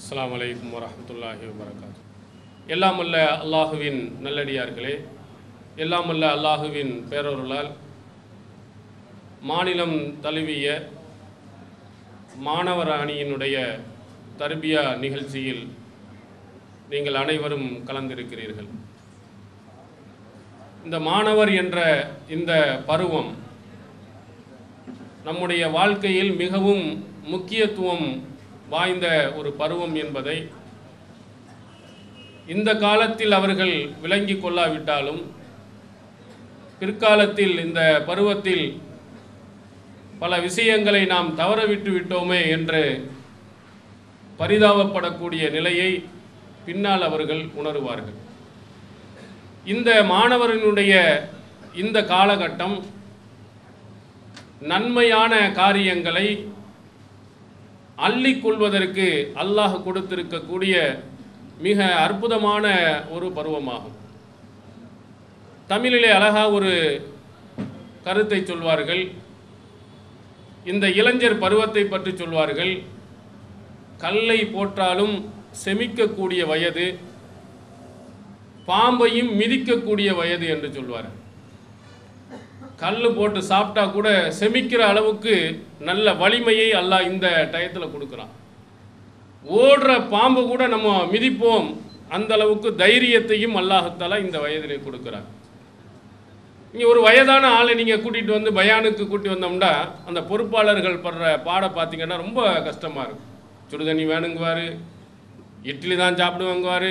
அஸ்ஸலாமு அலைக்கும் வரஹ்மத்துல்லாஹி வபரகாத்துஹு. எல்லாம் வல்ல அல்லாஹுவின் நல்லடியார்களே, எல்லாம் வல்ல அல்லாஹுவின் பேரருளால் மாநிலம் தழுவிய மாணவர் அணியினுடைய தர்பியா நிகழ்ச்சியில் நீங்கள் அனைவரும் கலந்திருக்கிறீர்கள். இந்த மாணவர் என்ற இந்த பருவம் நம்முடைய வாழ்க்கையில் மிகவும் முக்கியத்துவம் வாய்ந்த ஒரு பருவம் என்பதை இந்த காலத்தில் அவர்கள் விளங்கி கொள்ளாவிட்டாலும் பிற்காலத்தில் இந்த பருவத்தில் பல விஷயங்களை நாம் தவறவிட்டு விட்டோமே என்று பரிதாபப்படக்கூடிய நிலையை பின்னால் அவர்கள் உணருவார்கள். இந்த மாணவர்களுடைய இந்த காலகட்டம் நன்மையான காரியங்களை அள்ளிக்கொள்வதற்கு அல்லாஹ் கொடுத்திருக்கக்கூடிய மிக அற்புதமான ஒரு பருவமாகும். தமிழிலே அழகா ஒரு கருத்தை சொல்வார்கள். இந்த இளைஞர் பருவத்தை பற்றி சொல்வார்கள். கல்லை போற்றாலும் செமிக்கக்கூடிய வயது, பாம்பையும் மிதிக்கக்கூடிய வயது என்று சொல்வார்கள். கல் போட்டு சாப்பிட்டா கூட செமிக்கிற அளவுக்கு நல்ல வலிமையை அல்லாஹ் இந்த டயத்தில் கொடுக்குறான். ஓடுற பாம்பு கூட நம்ம மிதிப்போம், அந்த அளவுக்கு தைரியத்தையும் அல்லாஹத்தாலா இந்த வயதிலே கொடுக்குறான். நீங்கள் ஒரு வயதான ஆளை நீங்கள் கூட்டிகிட்டு வந்து பயானுக்கு கூட்டி வந்தோம்னா அந்த பொறுப்பாளர்கள் படுற பாட பார்த்தீங்கன்னா ரொம்ப கஷ்டமாக இருக்கும். சுடுதண்ணி வேணுங்குவார், இட்லி தான் சாப்பிடுவாங்குவார்,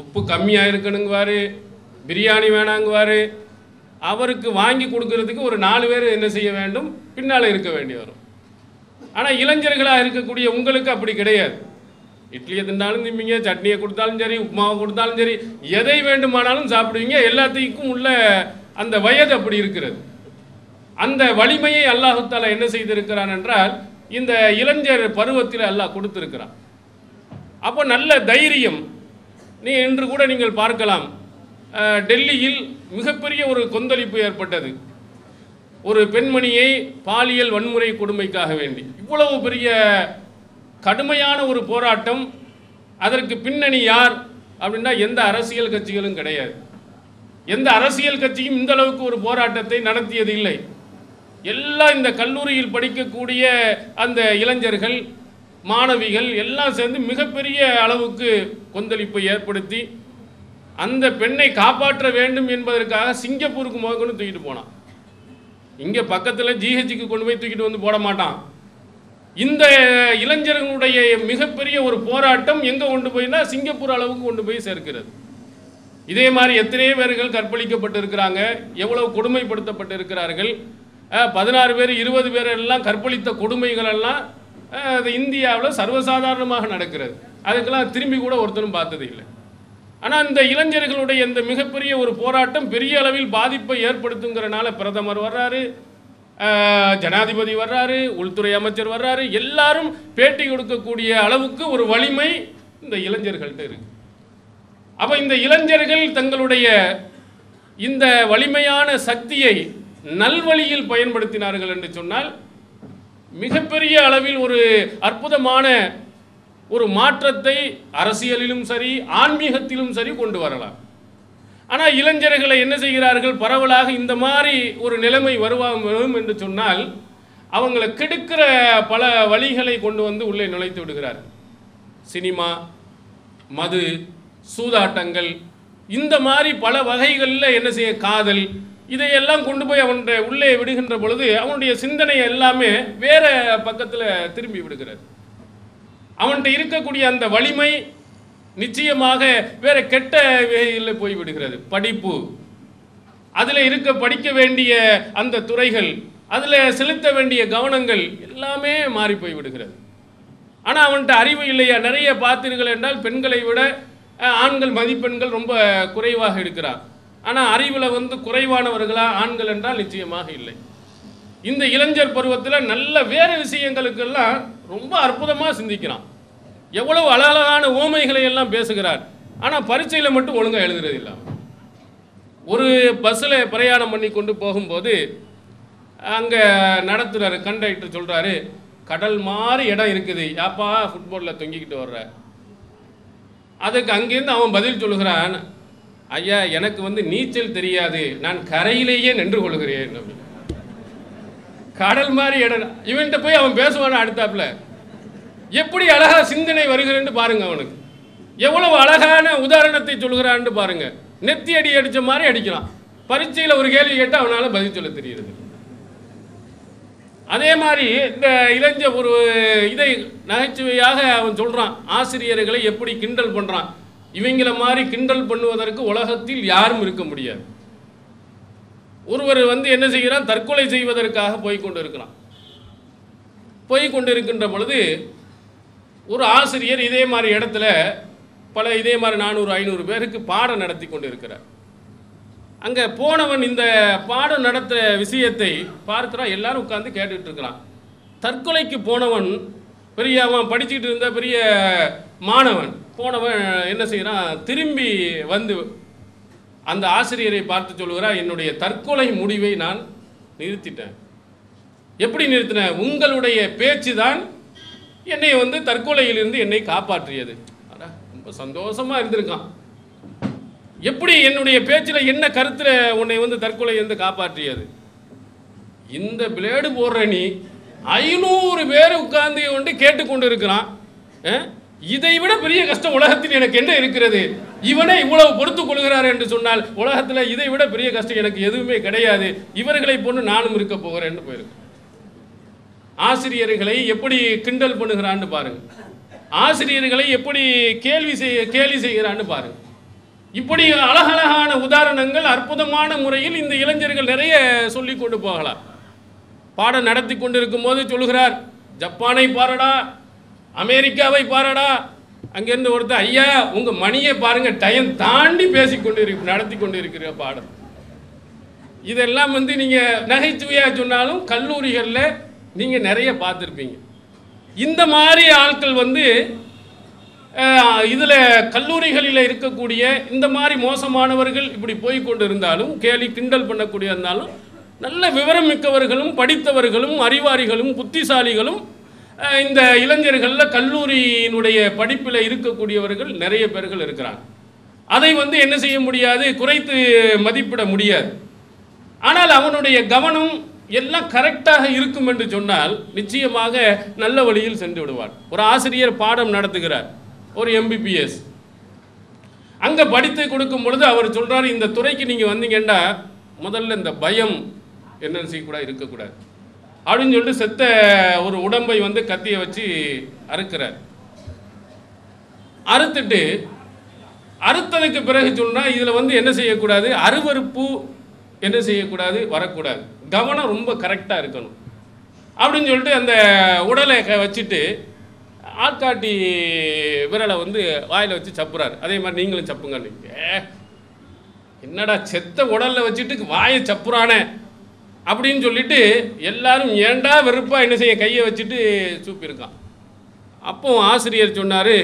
உப்பு கம்மியாக இருக்கணுங்குவார், பிரியாணி வேணாங்குவார். அவருக்கு வாங்கி கொடுக்கறதுக்கு ஒரு 4 பேர் என்ன செய்ய வேண்டும், பின்னால் இருக்க வேண்டி வரும். ஆனால் இளைஞர்களாக இருக்கக்கூடிய உங்களுக்கு அப்படி கிடையாது. இட்லியை தின்னாலும் திம்பிங்க, சட்னியை கொடுத்தாலும் சரி, உப்புமாவை கொடுத்தாலும் சரி, எதை வேண்டுமானாலும் சாப்பிடுவீங்க. எல்லாத்துக்கும் உள்ள அந்த வயது அப்படி இருக்கிறது. அந்த வலிமையை அல்லாஹ் தஆலா என்ன செய்திருக்கிறான் என்றால் இந்த இளைஞர் பருவத்தில் அல்லாஹ் கொடுத்திருக்கிறான். அப்போ நல்ல தைரியம். இன்று கூட நீங்கள் பார்க்கலாம், டெல்லியில் மிகப்பெரிய ஒரு கொந்தளிப்பு ஏற்பட்டது. ஒரு பெண்மணியை பாலியல் வன்முறை கொடுமைக்காக வேண்டி இவ்வளவு பெரிய கடுமையான ஒரு போராட்டம். அதற்கு பின்னணி யார் அப்படின்னா எந்த அரசியல் கட்சிகளும் கிடையாது. எந்த அரசியல் கட்சியும் இந்த அளவுக்கு ஒரு போராட்டத்தை நடத்தியது இல்லை. எல்லாம் இந்த கல்லூரியில் படிக்கக்கூடிய அந்த இளைஞர்கள், மாணவிகள் எல்லாம் சேர்ந்து மிகப்பெரிய அளவுக்கு கொந்தளிப்பை ஏற்படுத்தி அந்த பெண்ணை காப்பாற்ற வேண்டும் என்பதற்காக சிங்கப்பூருக்கு முதற்கொண்டு தூக்கிட்டு போனான். இங்கே பக்கத்தில் ஜிஹெச்சுக்கு கொண்டு போய் தூக்கிட்டு வந்து போட மாட்டான். இந்த இளைஞர்களுடைய மிகப்பெரிய ஒரு போராட்டம் எங்கே கொண்டு போய்னா சிங்கப்பூர் அளவுக்கு கொண்டு போய் சேர்க்கிறது. இதே மாதிரி எத்தனையோ பேர்கள் கற்பழிக்கப்பட்டு இருக்கிறாங்க, எவ்வளவு கொடுமைப்படுத்தப்பட்டு இருக்கிறார்கள். 16 பேர் 20 பேர் எல்லாம் கற்பழித்த கொடுமைகள் எல்லாம் அது இந்தியாவில் சர்வசாதாரணமாக நடக்கிறது. அதுக்கெல்லாம் திரும்பி கூட ஒருத்தரும் பார்த்தது இல்லை. ஆனால் இந்த இளைஞர்களுடைய இந்த மிகப்பெரிய ஒரு போராட்டம் பெரிய அளவில் பாதிப்பை ஏற்படுத்துங்கிறனால பிரதமர் வர்றாரு, ஜனாதிபதி வர்றாரு, உள்துறை அமைச்சர் வர்றாரு, எல்லாரும் பேட்டி கொடுக்கக்கூடிய அளவுக்கு ஒரு வலிமை இந்த இளைஞர்கள்ட்ட இருக்கு. அப்போ இந்த இளைஞர்கள் தங்களுடைய இந்த வலிமையான சக்தியை நல்வழியில் பயன்படுத்தினார்கள் என்று சொன்னால் மிகப்பெரிய அளவில் ஒரு அற்புதமான ஒரு மாற்றத்தை அரசியலிலும் சரி ஆன்மீகத்திலும் சரி கொண்டு வரலாம். ஆனால் இளைஞர்களை என்ன செய்கிறார்கள், பரவலாக இந்த மாதிரி ஒரு நிலைமை வரும் என்று சொன்னால் அவங்களை கெடுக்கிற பல வழிகளை கொண்டு வந்து உள்ளே நுழைத்து விடுகிறார்கள். சினிமா, மது, சூதாட்டங்கள், இந்த மாதிரி பல வகைகளில் என்ன செய்ய, காதல், இதையெல்லாம் கொண்டு போய் அவனுடைய உள்ளே விடுகின்ற பொழுது அவனுடைய சிந்தனை எல்லாமே வேற பக்கத்தில் திரும்பி விடுகிறது. அவன்கிட்ட இருக்கக்கூடிய அந்த வலிமை நிச்சயமாக வேற கெட்ட வகையில் போய் விடுகிறது. படிப்பு, அதில் படிக்க வேண்டிய அந்த துறைகள், அதில் செலுத்த வேண்டிய கவனங்கள் எல்லாமே மாறி போய் விடுகிறது. ஆனால் அவன்கிட்ட அறிவு இல்லையா? நிறைய பார்த்தீர்கள் என்றால் பெண்களை விட ஆண்கள் மதிப்பெண்கள் ரொம்ப குறைவாக இருக்கிறார். ஆனால் அறிவில் குறைவானவர்களா ஆண்கள் என்றால் நிச்சயமாக இல்லை. இந்த இளைஞர் பருவத்தில் நல்ல வேறு விஷயங்களுக்கெல்லாம் ரொம்ப அற்புதமாக சிந்திக்கிறான். எவ்வளவு அழகான ஓமைகளை எல்லாம் பேசுகிறார். ஆனால் பரீட்சையில் மட்டும் ஒழுங்காக எழுதுறது இல்லை. ஒரு பஸ்ஸில் பிரயாணம் பண்ணி கொண்டு போகும்போது அங்கே நடத்துகிறார், கண்டக்டர் சொல்கிறாரு, கடல் மாதிரி இடம் இருக்குது, யாப்பா ஃபுட்பாலில் தொங்கிக்கிட்டு வர்ற, அதுக்கு அங்கேருந்து அவன் பதில் சொல்லுகிறான், ஐயா எனக்கு வந்து நீச்சல் தெரியாது, நான் கரையிலேயே நின்று கொள்கிறேன். கடல் மாதிரி இடம். இவன்கிட்ட போய் அவன் பேசுவான அடுத்தாப்புல. எப்படி அழகா சிந்தனை வருகிறேன்னு பாருங்க. அவனுக்கு எவ்வளவு அழகான உதாரணத்தை சொல்கிறான்னு பாருங்க. நெத்தி அடி அடித்த மாதிரி அடிக்கிறான். பரீட்சையில் ஒரு கேள்வி கேட்டால் அவனால் பதில் சொல்ல தெரியுது. அதே மாதிரி இந்த இளைஞர் ஒரு இதை நகைச்சுவையாக அவன் சொல்கிறான், ஆசிரியர்களை எப்படி கிண்டல் பண்ணுறான். இவங்கள மாதிரி கிண்டல் பண்ணுவதற்கு உலகத்தில் யாரும் இருக்க முடியாது. ஒருவர் வந்து என்ன செய்கிறான், தற்கொலை செய்வதற்காக போய்கொண்டு இருக்கிறான். போய்கொண்டு இருக்கின்ற பொழுது ஒரு ஆசிரியர் இதே மாதிரி இடத்துல இதே மாதிரி 400-500 பேருக்கு பாடம் நடத்தி கொண்டு இருக்கிறார். அங்கே போனவன் இந்த பாடம் நடத்த விஷயத்தை பார்க்கிறான். எல்லாரும் உட்காந்து கேட்டுட்டு இருக்கிறான். தற்கொலைக்கு போனவன் அவன் படிச்சுக்கிட்டு இருந்த பெரிய மாணவன் போனவன் என்ன செய்கிறான், திரும்பி வந்து அந்த ஆசிரியரை பார்த்து சொல்லுகிறான், என்னுடைய தற்கொலை முடிவை நான் நிறுத்திட்டேன். எப்படி நிறுத்தினேன்? உங்களுடைய பேச்சு தான் என்னை வந்து தற்கொலையிலிருந்து என்னை காப்பாற்றியது. ரொம்ப சந்தோஷமாக இருந்திருக்கான். எப்படி என்னுடைய பேச்சில் என்ன கருத்தில் உன்னை வந்து தற்கொலை வந்து காப்பாற்றியது? இந்த பிளேடு போடுற நீ 500 பேர் உட்கார்ந்து கொண்டு கேட்டுக்கொண்டு இருக்கிறான். இதை விட பெரிய கஷ்டம் உலகத்தில் எனக்கு என்ன இருக்கிறது? இவனை இவ்வளவு பொறுத்துக் கொள்கிறார் என்று சொன்னால் உலகத்தில் இதை விட பெரிய கஷ்டம் எனக்கு எதுவுமே கிடையாது. இவர்களை போன்று நானும் இருக்க போகிறேன்னு போயிருக்கு. ஆசிரியர்களை எப்படி கிண்டல் பண்ணுகிறான்னு பாருங்க. ஆசிரியர்களை எப்படி கேலி செய்கிறான்னு பாருங்க. இப்படி அழகழகான உதாரணங்கள் அற்புதமான முறையில் இந்த இளைஞர்கள் நிறைய சொல்லிக் கொண்டு போகலாம். பாடம் நடத்தி கொண்டிருக்கும் போது சொல்லுகிறார், ஜப்பானை பாருடா, அமெரிக்காவை பாருடா. அங்கிருந்து ஒருத்தர், ஐயா உங்க மணியை பாருங்க, டைம் தாண்டி நடத்தி கொண்டு இருக்கிற பாடம். இதெல்லாம் வந்து நீங்க நகைச்சுவையா சொன்னாலும் கல்லூரிகளில் நீங்க நிறைய பார்த்துருப்பீங்க. இந்த மாதிரி ஆட்கள் வந்து இதில் கல்லூரிகளில் இருக்கக்கூடிய இந்த மாதிரி மோசமானவர்கள் இப்படி போய்கொண்டு இருந்தாலும், கேலி கிண்டல் பண்ணக்கூடிய இருந்தாலும், நல்ல விவரம் மிக்கவர்களும் படித்தவர்களும் அறிவாரிகளும் புத்திசாலிகளும் இந்த இளைஞர்களில் கல்லூரியினுடைய படிப்பில் இருக்கக்கூடியவர்கள் நிறைய பேர்கள் இருக்கிறாங்க. அதை வந்து என்ன செய்ய முடியாது, குறைத்து மதிப்பிட முடியாது. ஆனால் அவனுடைய கவனம் எல்லாம் கரெக்டாக இருக்கும் என்று சொன்னால் நிச்சயமாக நல்ல வழியில் சென்று விடுவார். ஒரு ஆசிரியர் பாடம் நடத்துகிறார், ஒரு MBBS. அங்கே படித்து கொடுக்கும் பொழுது அவர் சொல்கிறார், இந்த துறைக்கு நீங்கள் வந்தீங்கன்னா முதல்ல இந்த பயம் என்னன்னு செய்யக்கூடாது, இருக்கக்கூடாது அப்படின்னு சொல்லிட்டு செத்த ஒரு உடம்பை வந்து கத்தியை வச்சு அறுக்கிறார். அறுத்துட்டு அறுத்ததுக்கு பிறகு சொன்னால் இதில் வந்து என்ன செய்யக்கூடாது, அருவருப்பு என்ன செய்யக்கூடாது, வரக்கூடாது, கவனம் ரொம்ப கரெக்டாக இருக்கணும் அப்படின்னு சொல்லிட்டு அந்த உடலை வச்சுட்டு ஆட்காட்டி விரலை வந்து வாயில் வச்சு சப்புறாரு. அதே மாதிரி நீங்களும் சப்புங்க. என்னடா செத்த உடலில் வச்சுட்டு வாயை சப்புறானே அப்படின்னு சொல்லிட்டு எல்லாரும் ஏண்டா வெறுப்பா என்ன செய்ய கையை வச்சுட்டு சூப்பியிருக்கான். அப்போ ஆசிரியர் சொன்னார்,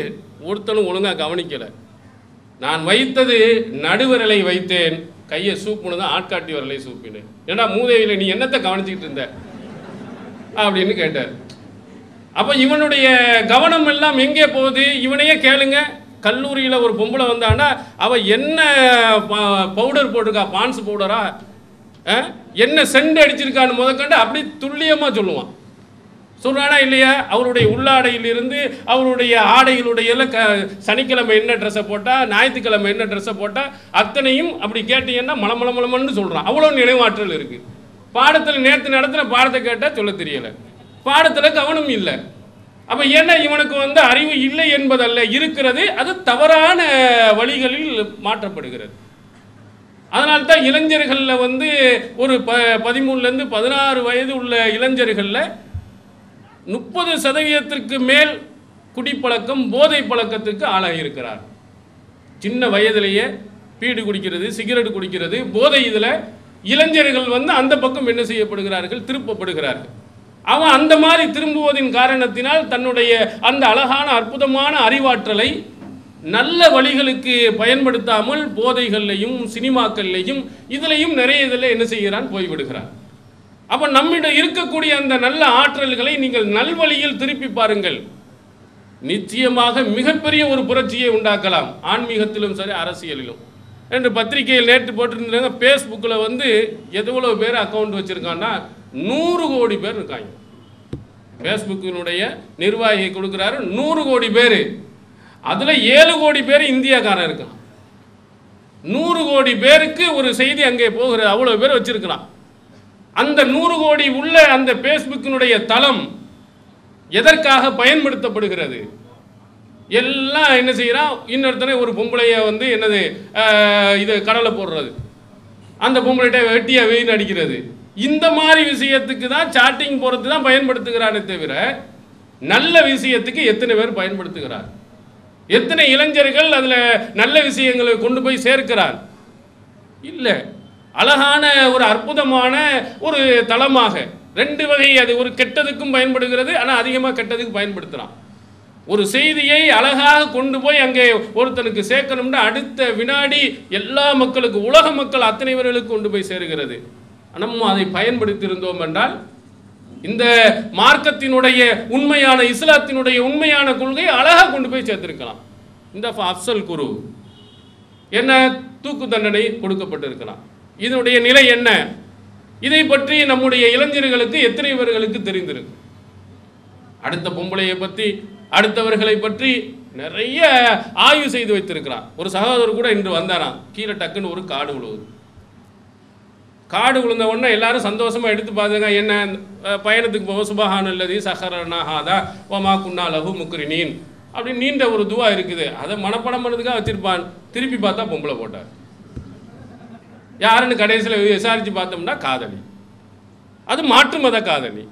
ஒருத்தனும் ஒழுங்காக கவனிக்கலை, நான் வைத்தது நடுவிரலை வைத்தேன், கையை சூப்புன்னு தான் ஆட்காட்டி விரலை சூப்பினேன். ஏன்னா மூதேவியில் நீ என்னத்தை கவனிச்சுக்கிட்டு இருந்த அப்படின்னு கேட்டார். அப்போ இவனுடைய கவனம் எல்லாம் எங்கே போகுது? இவனையே கேளுங்க, கல்லூரியில் ஒரு பொம்பளை வந்தான்னா அவள் என்ன பவுடர் போட்டிருக்கா, பான்ஸ் பவுடரா, என்ன சென்ட் அடிச்சிருக்கான்னு முதற்கண்டு அப்படி துல்லியமாக சொல்லுவான். சொல்கிறானா இல்லையா? அவருடைய உள்ளாடையிலிருந்து அவருடைய ஆடைகளுடைய சனிக்கிழமை என்ன ட்ரெஸ்ஸை போட்டால், ஞாயிற்றுக்கிழமை என்ன ட்ரெஸ்ஸை போட்டால், அத்தனையும் அப்படி கேட்டீங்கன்னா மலமளமளமன்னு சொல்கிறான். அவ்வளோ நினைவாற்றல் இருக்குது. பாடத்தில் நேற்று நடத்தின பாடத்தை கேட்டால் சொல்ல தெரியலை, பாடத்தில் கவனம் இல்லை. அப்போ ஏன்னா இவனுக்கு வந்து அறிவு இல்லை என்பதல்ல, இருக்கிறது, அது தவறான வழிகளில் மாற்றப்படுகிறது. அதனால்தான் இளைஞர்களில் வந்து ஒரு 13லேருந்து 16 வயது உள்ள இளைஞர்களில் 30% மேல் குடிப்பழக்கம், போதை பழக்கத்துக்கு ஆளாகியிருக்கிறார். சின்ன வயதிலேயே பீடு குடிக்கிறது, சிகரெட் குடிக்கிறது, போதை. இதில் இளைஞர்கள் வந்து அந்த பக்கம் என்ன செய்யப்படுகிறார்கள், திருப்பப்படுகிறார்கள். அவன் அந்த மாதிரி திரும்புவதின் காரணத்தினால் தன்னுடைய அந்த அழகான அற்புதமான அறிவாற்றலை நல்ல வழிகளுக்கு பயன்படுத்தாமல் போதைகள்லையும் சினிமாக்கள்லையும் இதிலையும் நிறைய இதில் என்ன செய்கிறான், போய்விடுகிறான். அப்போ நம்மிடம் இருக்கக்கூடிய அந்த நல்ல ஆற்றல்களை நீங்கள் நல்வழியில் திருப்பி பாருங்கள். நிச்சயமாக மிகப்பெரிய ஒரு புரட்சியை உண்டாக்கலாம், ஆன்மீகத்திலும் சரி அரசியலிலும் என்று பத்திரிகையில் நேற்று போட்டிருந்தாங்க. ஃபேஸ்புக்கில் வந்து எவ்வளோ பேர் அக்கௌண்ட் வச்சுருக்கான்னா 100 கோடி பேர் இருக்காங்க. ஃபேஸ்புக்கினுடைய நிர்வாகி கொடுக்குறாரு 100 கோடி பேர், அதில் 7 கோடி பேர் இந்தியாக்காரன் இருக்கான். 100 கோடி பேருக்கு ஒரு செய்தி அங்கே போகிறது, அவ்வளோ பேர் வச்சிருக்கிறான். அந்த 100 கோடி உள்ள அந்த ஃபேஸ்புக்கினுடைய தளம் எதற்காக பயன்படுத்தப்படுகிறது? எல்லாம் என்ன செய்கிறான், இன்னொருத்தனை ஒரு பொம்பளையை வந்து என்னது இது கடலை போடுறது, அந்த பொம்பளைகிட்ட வெட்டியாக வெயின் அடிக்கிறது, இந்த மாதிரி விஷயத்துக்கு தான் சாட்டிங் போகிறது தான் பயன்படுத்துகிறானே தவிர நல்ல விஷயத்துக்கு எத்தனை பேர் பயன்படுத்துகிறார்? எத்தனை இளைஞர்கள் அதில் நல்ல விஷயங்களை கொண்டு போய் சேர்க்கிறார்? இல்லை. அழகான ஒரு அற்புதமான ஒரு தளமாக 2 வகை, அது ஒரு கெட்டதுக்கும் பயன்படுகிறது, ஆனால் அதிகமாக கெட்டதுக்கு பயன்படுத்துகிறான். ஒரு செய்தியை அழகாக கொண்டு போய் அங்கே ஒருத்தனுக்கு சேர்க்கணும்னா அடுத்த வினாடி எல்லா மக்களுக்கு, உலக மக்கள் அத்தனை பேர்களுக்கு கொண்டு போய் சேருகிறது. நம்ம அதை பயன்படுத்தி இருந்தோம் என்றால் இந்த மார்க்கத்தினுடைய உண்மையான, இஸ்லாத்தினுடைய உண்மையான கொள்கையை அழகாக கொண்டு போய் சேர்த்திருக்கலாம். இந்த அப்சல் குரு என்ன தூக்கு தண்டனை கொடுக்கப்பட்டிருக்கலாம். இதனுடைய நிலை என்ன? இதை பற்றி நம்முடைய இளைஞர்களுக்கு எத்தனை பேர்களுக்கு தெரிந்திருக்கு? அடுத்த பொம்பளையை பற்றி, அடுத்தவர்களை பற்றி நிறைய ஆய்வு செய்து வைத்திருக்கிறான். ஒரு சகோதரர் கூட இன்று வந்தாராம், கீழே டக்குன்னு ஒரு காடு விழுவுது. காடு விழுந்த உடனே எல்லாரும் சந்தோஷமாக எடுத்து பார்த்துங்க, என்ன பயணத்துக்கு போக சுபஹானல்லதி சஹரனாஹாதா வமா குன்னா லஹு முக்ரினீன் அப்படின்னு நீண்ட ஒரு துவா இருக்குது. அதை மனப்படம் பண்ணதுக்காக வச்சிருப்பான். திருப்பி பார்த்தா பொம்பளை போட்டார். யாருன்னு கடைசியில் விசாரித்து பார்த்தோம்னா காதலி, அது மாற்று மத காதலி.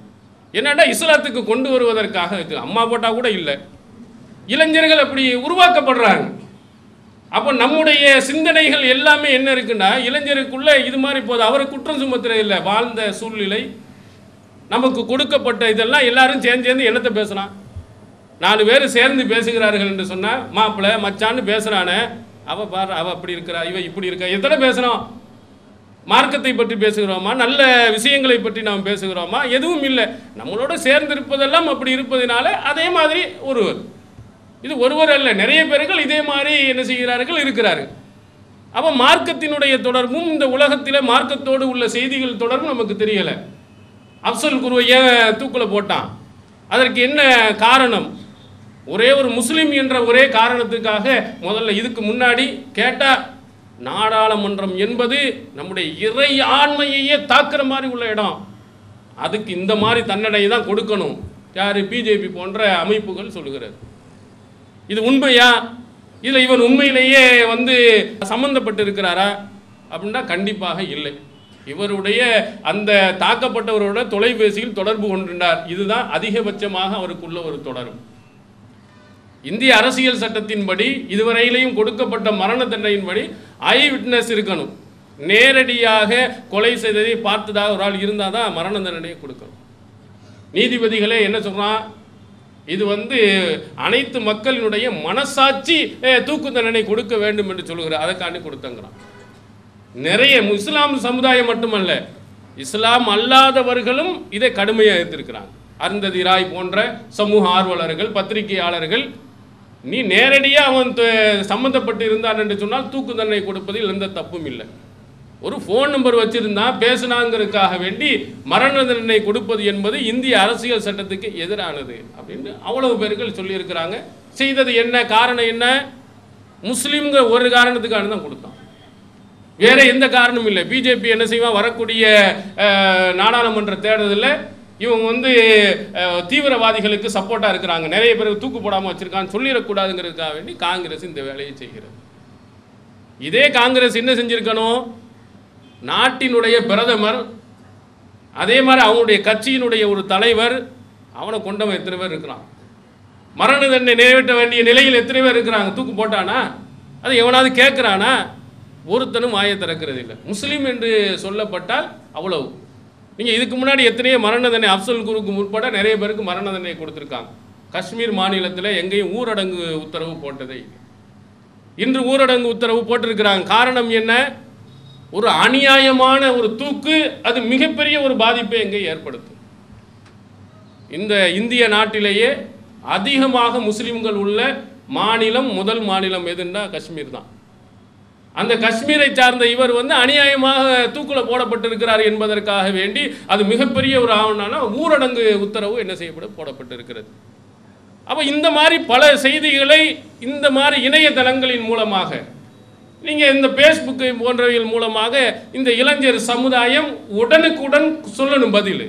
என்னடா இஸ்லாத்துக்கு கொண்டு வருவதற்காக இது அம்மா போட்டால் கூட இல்லை. இளைஞர்கள் அப்படி உருவாக்கப்படுறாங்க. அப்போ நம்முடைய சிந்தனைகள் எல்லாமே என்ன இருக்குன்னா, இளைஞருக்குள்ள இது மாதிரி போது அவரை குற்றம் சுமத்துறது இல்லை, வாழ்ந்த சூழ்நிலை நமக்கு கொடுக்கப்பட்ட இதெல்லாம் எல்லாரும் சேர்ந்து என்னத்தை பேசுகிறான். 4 பேர் சேர்ந்து பேசுகிறார்கள் என்று சொன்னால் மாப்பிள்ளை மச்சான்னு பேசுகிறானே, அவள் பாரு அவள் அப்படி இருக்கிறா, இவ இப்படி இருக்கா, எத்தனை பேசுகிறோம்? மார்க்கத்தை பற்றி பேசுகிறோமா? நல்ல விஷயங்களை பற்றி நாம் பேசுகிறோமா? எதுவும் இல்லை. நம்மளோட சேர்ந்திருப்பதெல்லாம் அப்படி இருப்பதனால அதே மாதிரி ஒருவர், இது ஒருவர் அல்ல, நிறைய பேர்கள் இதே மாதிரி என்ன செய்கிறார்கள், இருக்கிறார்கள். அப்போ மார்க்கத்தினுடைய தொடர்பும் இந்த உலகத்தில் மார்க்கத்தோடு உள்ள செய்திகள் தொடர்பும் நமக்கு தெரியலை. அப்சல் குருவை ஏன் தூக்கில் போட்டான்? அதற்கு என்ன காரணம்? ஒரே ஒரு முஸ்லீம் என்ற ஒரே காரணத்துக்காக. முதல்ல இதுக்கு முன்னாடி கேட்டால் நாடாளுமன்றம் என்பது நம்முடைய இறை ஆண்மையையே தாக்குற மாதிரி உள்ள இடம், அதுக்கு இந்த மாதிரி தண்டனையை தான் கொடுக்கணும். யார்? பிஜேபி போன்ற அமைப்புகள் சொல்லுகிறது. இது உண்மையா? இதில் இவன் உண்மையிலேயே வந்து சம்பந்தப்பட்டு இருக்கிறாரா அப்படின்னா கண்டிப்பாக இல்லை. இவருடைய அந்த தாக்கப்பட்டவரோட தொலைபேசியில் தொடர்பு கொண்டிருந்தார். இதுதான் அதிகபட்சமாக அவருக்குள்ள ஒரு தொடர்பு. இந்திய அரசியல் சட்டத்தின்படி இதுவரையிலையும் கொடுக்கப்பட்ட மரண தண்டனையின்படி ஐ விட்னஸ் இருக்கணும். நேரடியாக கொலை செய்ததை பார்த்ததாக ஒரு ஆள் இருந்தால் தான் மரண தண்டனையை கொடுக்கணும். நீதிபதிகளே என்ன சொல்கிறான்? இது வந்து அனைத்து மக்களினுடைய மனசாட்சி தூக்கு தண்டனை கொடுக்க வேண்டும் என்று சொல்கிறார். அதற்காண்டி கொடுத்தங்கிறான். நிறைய இஸ்லாம் சமுதாயம் மட்டுமல்ல, இஸ்லாம் அல்லாதவர்களும் இதை கடுமையாக எடுத்திருக்கிறாங்க. அருந்ததி ராய் போன்ற சமூக ஆர்வலர்கள், பத்திரிகையாளர்கள், நீ நேரடியாக அவன் சம்மந்தப்பட்டு இருந்தான் என்று சொன்னால் தூக்கு தண்டனை கொடுப்பதில் எந்த தப்பும் இல்லை. ஒரு ஃபோன் நம்பர் வச்சிருந்தா பேசினாங்கிறதுக்காக வேண்டி மரண தண்டனை கொடுப்பது என்பது இந்திய அரசியல் சட்டத்துக்கு எதிரானது அப்படின்னு அவ்வளவு பேர்கள் சொல்லியிருக்கிறாங்க. செய்தது என்ன? காரணம் என்ன? முஸ்லீம்கிற ஒரு காரணத்துக்கான தான் கொடுத்தான், வேற எந்த காரணமும் இல்லை. பிஜேபி என்ன செய்வான்? வரக்கூடிய நாடாளுமன்ற தேர்தலில் இவங்க வந்து தீவிரவாதிகளுக்கு சப்போர்ட்டாக இருக்கிறாங்க, நிறைய பேருக்கு தூக்கு போடாமல் வச்சுருக்கான்னு சொல்லிடக்கூடாதுங்கிறதுக்காக வேண்டி காங்கிரஸ் இந்த வேலையை செய்கிறது. இதே காங்கிரஸ் என்ன செஞ்சுருக்கணும்? நாட்டினுடைய பிரதமர், அதே மாதிரி அவங்களுடைய கட்சியினுடைய ஒரு தலைவர், அவனை கொண்டவன் எத்தனை பேர் இருக்கிறான்? மரண தண்டனை நிறைவேற்ற வேண்டிய நிலையில் எத்தனை பேர் இருக்கிறாங்க? தூக்கு போட்டானா? அதை எவனாவது கேட்குறானா? ஒருத்தனும் வாயை திறக்கிறது இல்லை. முஸ்லீம் என்று சொல்லப்பட்டால் அவ்வளவு. நீங்கள் இதுக்கு முன்னாடி எத்தனையோ மரண தண்டனை, அப்சல் குருக்கு முற்பட நிறைய பேருக்கு மரண தண்டனை கொடுத்துருக்காங்க. காஷ்மீர் மாநிலத்தில் எங்கேயும் ஊரடங்கு உத்தரவு போட்டதை இன்று ஊரடங்கு உத்தரவு போட்டிருக்கிறாங்க. காரணம் என்ன? ஒரு அநியாயமான ஒரு தூக்கு, அது மிகப்பெரிய ஒரு பாதிப்பை எங்கே ஏற்படுத்தும். இந்த இந்திய நாட்டிலேயே அதிகமாக முஸ்லிம்கள் உள்ள மாநிலம், முதல் மாநிலம் எதுன்னா காஷ்மீர் தான். அந்த காஷ்மீரை சார்ந்த இவர் வந்து அநியாயமாக தூக்கில் போடப்பட்டிருக்கிறார் என்பதற்காக வேண்டி அது மிகப்பெரிய ஒரு ஆவணான ஊரடங்கு உத்தரவு என்ன போடப்பட்டிருக்கிறது. அப்போ இந்த மாதிரி பல செய்திகளை இந்த மாதிரி இணையதளங்களின் மூலமாக, நீங்கள் இந்த ஃபேஸ்புக்கு போன்றவைகள் மூலமாக இந்த இளைஞர் சமுதாயம் உடனுக்குடன் சொல்லணும் பதில்.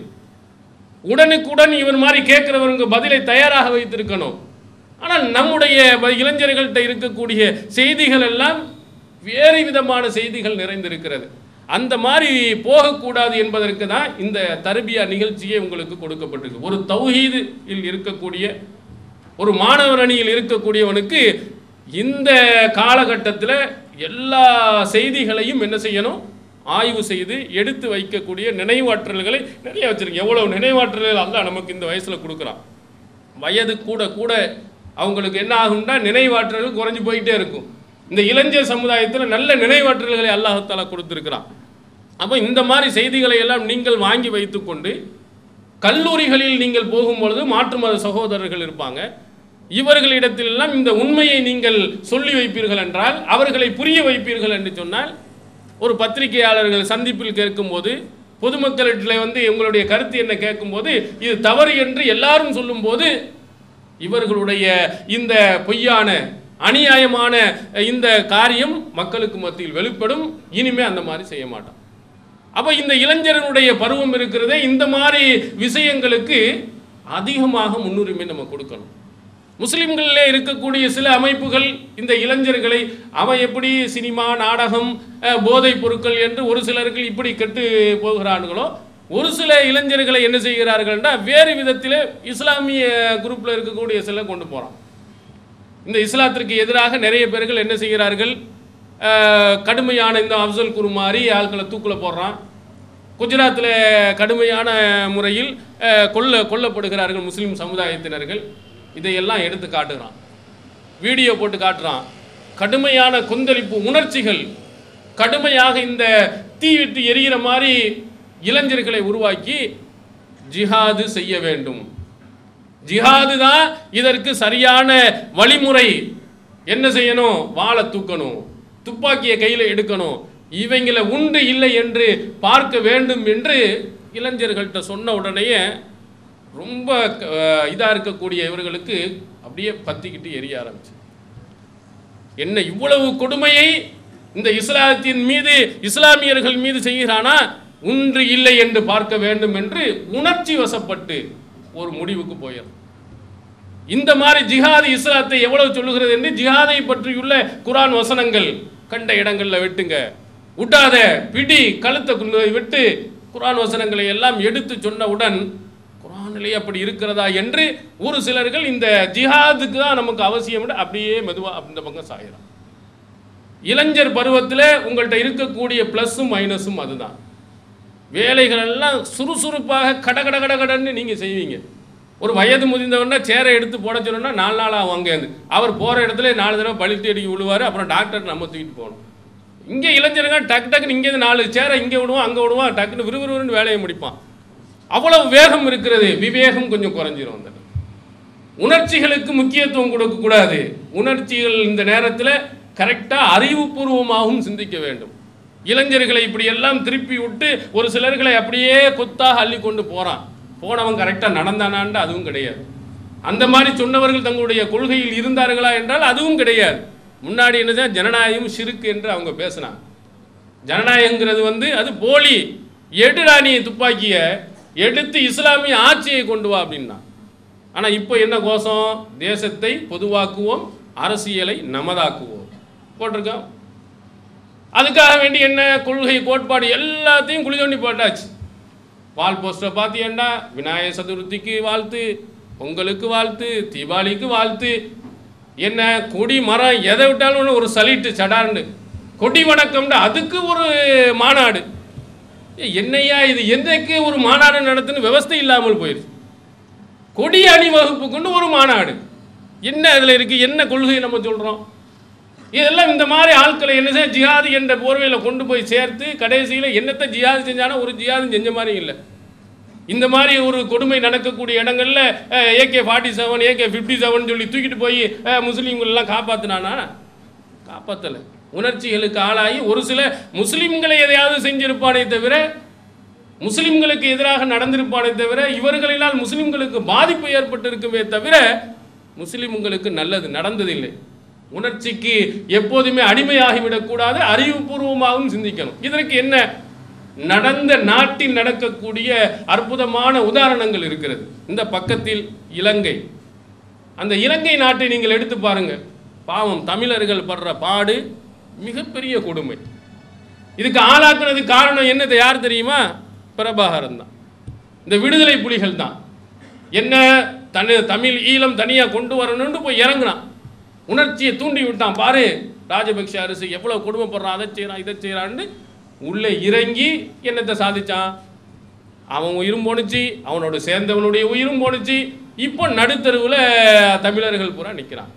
உடனுக்குடன் இவர் மாதிரி கேட்குறவங்க பதிலை தயாராக வைத்திருக்கணும். ஆனால் நம்முடைய இளைஞர்கள்ட்ட இருக்கக்கூடிய செய்திகள் எல்லாம் வேறு விதமான செய்திகள் நிறைந்திருக்கிறது. அந்த மாதிரி போகக்கூடாது என்பதற்கு தான் இந்த தர்பியா நிகழ்ச்சியை உங்களுக்கு கொடுக்கப்பட்டிருக்கு. ஒரு தௌஹீதில் இருக்கக்கூடிய ஒரு மாணவர் அணியில் இருக்கக்கூடியவனுக்கு இந்த காலகட்டத்தில் எல்லா செய்திகளையும் என்ன செய்யணும், ஆய்வு செய்து எடுத்து வைக்கக்கூடிய நினைவாற்றல்களை நிறைய வச்சுருக்கு. எவ்வளோ நினைவாற்றல்கள் அல்லாஹ் நமக்கு இந்த வயசில் கொடுக்குறான். வயது கூட கூட அவங்களுக்கு என்ன ஆகும்னா நினைவாற்றல்கள் குறைஞ்சி போயிட்டே இருக்கும். இந்த இளைஞர் சமுதாயத்தில் நல்ல நினைவாற்றல்களை அல்லாஹ் தஆலா கொடுத்துருக்கிறான். அப்போ இந்த மாதிரி செய்திகளை எல்லாம் நீங்கள் வாங்கி வைத்துக்கொண்டு கல்லூரிகளில் நீங்கள் போகும்பொழுது மாற்று மத சகோதரர்கள் இருப்பாங்க. இவர்களிடத்திலெல்லாம் இந்த உண்மையை நீங்கள் சொல்லி வைப்பீர்கள் என்றால், அவர்களை புரிய வைப்பீர்கள் என்று சொன்னால், ஒரு பத்திரிகையாளர்கள் சந்திப்பில் கேட்கும்போது, பொதுமக்களிடத்தில் வந்து உங்களுடைய கருத்து என்ன கேட்கும்போது இது தவறு என்று எல்லாரும் சொல்லும்போது இவர்களுடைய இந்த பொய்யான அநியாயமான இந்த காரியம் மக்களுக்கு மத்தியில் வெளிப்படும். இனிமே அந்த மாதிரி செய்ய மாட்டோம். அப்போ இந்த இளைஞர்களுடைய பருவம் இருக்கிறதே, இந்த மாதிரி விஷயங்களுக்கு அதிகமாக முன்னுரிமை நம்ம கொடுக்கணும். முஸ்லிம்களிலே இருக்கக்கூடிய சில அமைப்புகள் இந்த இளைஞர்களை அவன் எப்படி சினிமா, நாடகம், போதைப் பொருட்கள் என்று ஒரு சிலர்கள் இப்படி கெட்டு போகிறார்களோ, ஒரு சில இளைஞர்களை என்ன செய்கிறார்கள்னா வேறு விதத்தில் இஸ்லாமிய குரூப்பில் இருக்கக்கூடிய சில கொண்டு போகிறான். இந்த இஸ்லாத்திற்கு எதிராக நிறைய பேர்கள் என்ன செய்கிறார்கள், கடுமையான இந்த அப்சல் குரு மாதிரி ஆட்களை தூக்கில் போடுறான். குஜராத்தில் கடுமையான முறையில் கொல்லப்படுகிறார்கள் முஸ்லீம் சமுதாயத்தினர்கள். இதையெல்லாம் எடுத்து காட்டுகிறான், வீடியோ போட்டு காட்டுறான். கடுமையான கொந்தளிப்பு உணர்ச்சிகள், கடுமையாக இந்த தீ விட்டு எரிகிற மாதிரி இளைஞர்களை உருவாக்கி ஜிஹாது செய்ய வேண்டும். ஜிஹாது தான் இதற்கு சரியான வழிமுறை. என்ன செய்யணும், வாளை தூக்கணும், துப்பாக்கியை கையில் எடுக்கணும், இவங்களை உண்டு இல்லை என்று பார்க்க வேண்டும் என்று இளைஞர்கள்ட்ட சொன்ன உடனேயே ரொம்ப இதாக இருக்கக்கூடிய இவர்களுக்கு அப்படியே பத்திக்கிட்டு எரிய ஆரம்பிச்சு. என்ன இவ்வளவு கொடுமையை இந்த இஸ்லாத்தின் மீது, இஸ்லாமியர்கள் மீது செய்கிறானா, ஒன்று இல்லை என்று பார்க்க வேண்டும் என்று உணர்ச்சி வசப்பட்டு ஒரு முடிவுக்கு போயிடும். இந்த மாதிரி ஜிஹாது இஸ்லாத்தை எவ்வளவு சொல்லுகிறது என்று ஜிஹாதை பற்றியுள்ள குர்ஆன் வசனங்கள் கண்ட இடங்களில் வெட்டுங்க, விட்டாத பிடி, கழுத்தை விட்டு குர்ஆன் வசனங்களை எல்லாம் எடுத்து சொன்னவுடன் குர்ஆனிலே அப்படி இருக்கிறதா என்று ஒரு சிலர்கள் இந்த ஜிஹாதுக்கு தான் நமக்கு அவசியம் அப்படியே மெதுவாக அந்த பக்கம் சாயிடும். இளைஞர் பருவத்தில் உங்கள்கிட்ட இருக்கக்கூடிய ப்ளஸ்ஸும் மைனஸும் அதுதான். வேலைகள் எல்லாம் சுறுசுறுப்பாக கடன்னு நீங்கள் செய்வீங்க. ஒரு வயது முதிர்ந்தவன்னா சேரை எடுத்து போட சொன்னோன்னா 4 நாள் ஆகும். அங்கேருந்து அவர் போகிற இடத்துல 4 தடவை பழுத்தி அடிக்க விழுவார். அப்புறம் டாக்டர் நம்ம தூக்கிட்டு போகணும். இங்கே இளைஞர்கள் டக்குன்னு இங்கேருந்து 4 சேரை இங்கே விடுவான், அங்கே விடுவான், டக்குன்னு விறுவிறுன்னு வேலையை முடிப்பான். அவ்வளவு வேகம் இருக்கிறது, விவேகம் கொஞ்சம் குறைஞ்சிரும். அந்த உணர்ச்சிகளுக்கு முக்கியத்துவம் கொடுக்கக்கூடாது. உணர்ச்சிகள் இந்த நேரத்தில் கரெக்டாக அறிவுபூர்வமாகவும் சிந்திக்க வேண்டும். இளைஞர்களை இப்படி எல்லாம் திருப்பி விட்டு ஒரு சிலர்களை அப்படியே கொத்தாக அள்ளி கொண்டு போகிறான். போனவன் கரெக்டாக நடந்தானான்னு அதுவும் கிடையாது. அந்த மாதிரி சொன்னவர்கள் தங்களுடைய கொள்கையில் இருந்தார்களா என்றால் அதுவும் கிடையாது. முன்னாடி என்ன ஜனநாயகம் ஷிருக்கு என்று அவங்க பேசினாங்க. ஜனநாயகங்கிறது வந்து அது போலி, எடுடா நீ துப்பாக்கியை எடுத்து இஸ்லாமிய ஆட்சியை கொண்டு வா அப்படின்னா. ஆனால் இப்போ என்ன கோஷம், தேசத்தை பொதுவாக்குவோம், அரசியலை நமதாக்குவோம் போட்டிருக்கோம். அதுக்காக வேண்டி என்ன கொள்கை கோட்பாடு எல்லாத்தையும் குழி தோண்டி போட்டாச்சு. வால் போஸ்டரை பார்த்தீங்கன்னா விநாயகர் சதுர்த்திக்கு வாழ்த்து, பொங்கலுக்கு வாழ்த்து, தீபாவளிக்கு வாழ்த்து, என்ன கொடி மரம் எதை விட்டாலும் ஒரு சலிட்டு சடார்னு கொடி வணக்கம்னு அதுக்கு ஒரு மாநாடு. என்னையா இது, எந்தக்கு ஒரு மாநாடு நடத்துன்னு விவஸ்தை இல்லாமல் போயிடுச்சு. கொடி அணிவகுப்பு கொண்டு ஒரு மாநாடு, என்ன அதில் இருக்குது, என்ன கொள்கையை நம்ம சொல்கிறோம்? இதெல்லாம் இந்த மாதிரி ஆட்களை என்ன செய்ய ஜிஹாது என்ற போர்வையில் கொண்டு போய் சேர்த்து கடைசியில் என்னத்தை ஜிஹாது செஞ்சானா ஒரு ஜிஹாது செஞ்ச மாதிரி இல்லை. இந்த மாதிரி ஒரு கொடுமை நடக்கக்கூடிய இடங்கள்ல AK-47 AK-57 சொல்லி தூக்கிட்டு போய் முஸ்லீம்களெல்லாம் காப்பாற்றினானா? காப்பாற்றலை. உணர்ச்சிகளுக்கு ஆளாகி ஒரு சில முஸ்லீம்களை எதையாவது செஞ்சிருப்பானே தவிர, முஸ்லிம்களுக்கு எதிராக நடந்திருப்பானே தவிர, இவர்களினால் முஸ்லிம்களுக்கு பாதிப்பு ஏற்பட்டிருக்குமே தவிர முஸ்லிம்களுக்கு நல்லது நடந்ததில்லை. உணர்ச்சிக்கு எப்போதுமே அடிமையாகிவிடக்கூடாது, அறிவுபூர்வமாகவும் சிந்திக்கணும். இதற்கு என்ன நடந்த நாட்டில் நடக்கக்கூடிய அற்புதமான உதாரணங்கள் இருக்கிறது. இந்த பக்கத்தில் இலங்கை, அந்த இலங்கை நாட்டை நீங்கள் எடுத்து பாருங்க. பாவம், தமிழர்கள் படுற பாடு மிகப்பெரிய கொடுமை. இதுக்கு ஆளாக்குனது காரணம் என்னது யார் தெரியுமா? பிரபாகரன் தான், இந்த விடுதலை புலிகள் தான். என்ன தமிழ் ஈழம் தனியாக கொண்டு வரணும்னு போய் இறங்கினான், உணர்ச்சியை தூண்டி விட்டான். பாரு ராஜபக்ஷ அரசு எவ்வளோ கொடுமைப்படுறான், அதை செய்கிறான் இதை செய்கிறான்னு உள்ளே இறங்கி என்னத்தை சாதிச்சான்? அவன் உயிரும் போணுச்சு, அவனோட சேர்ந்தவனுடைய உயிரும் போணுச்சு. இப்போ நடுத்தருவில் தமிழர்கள் பூரா நிற்கிறான்.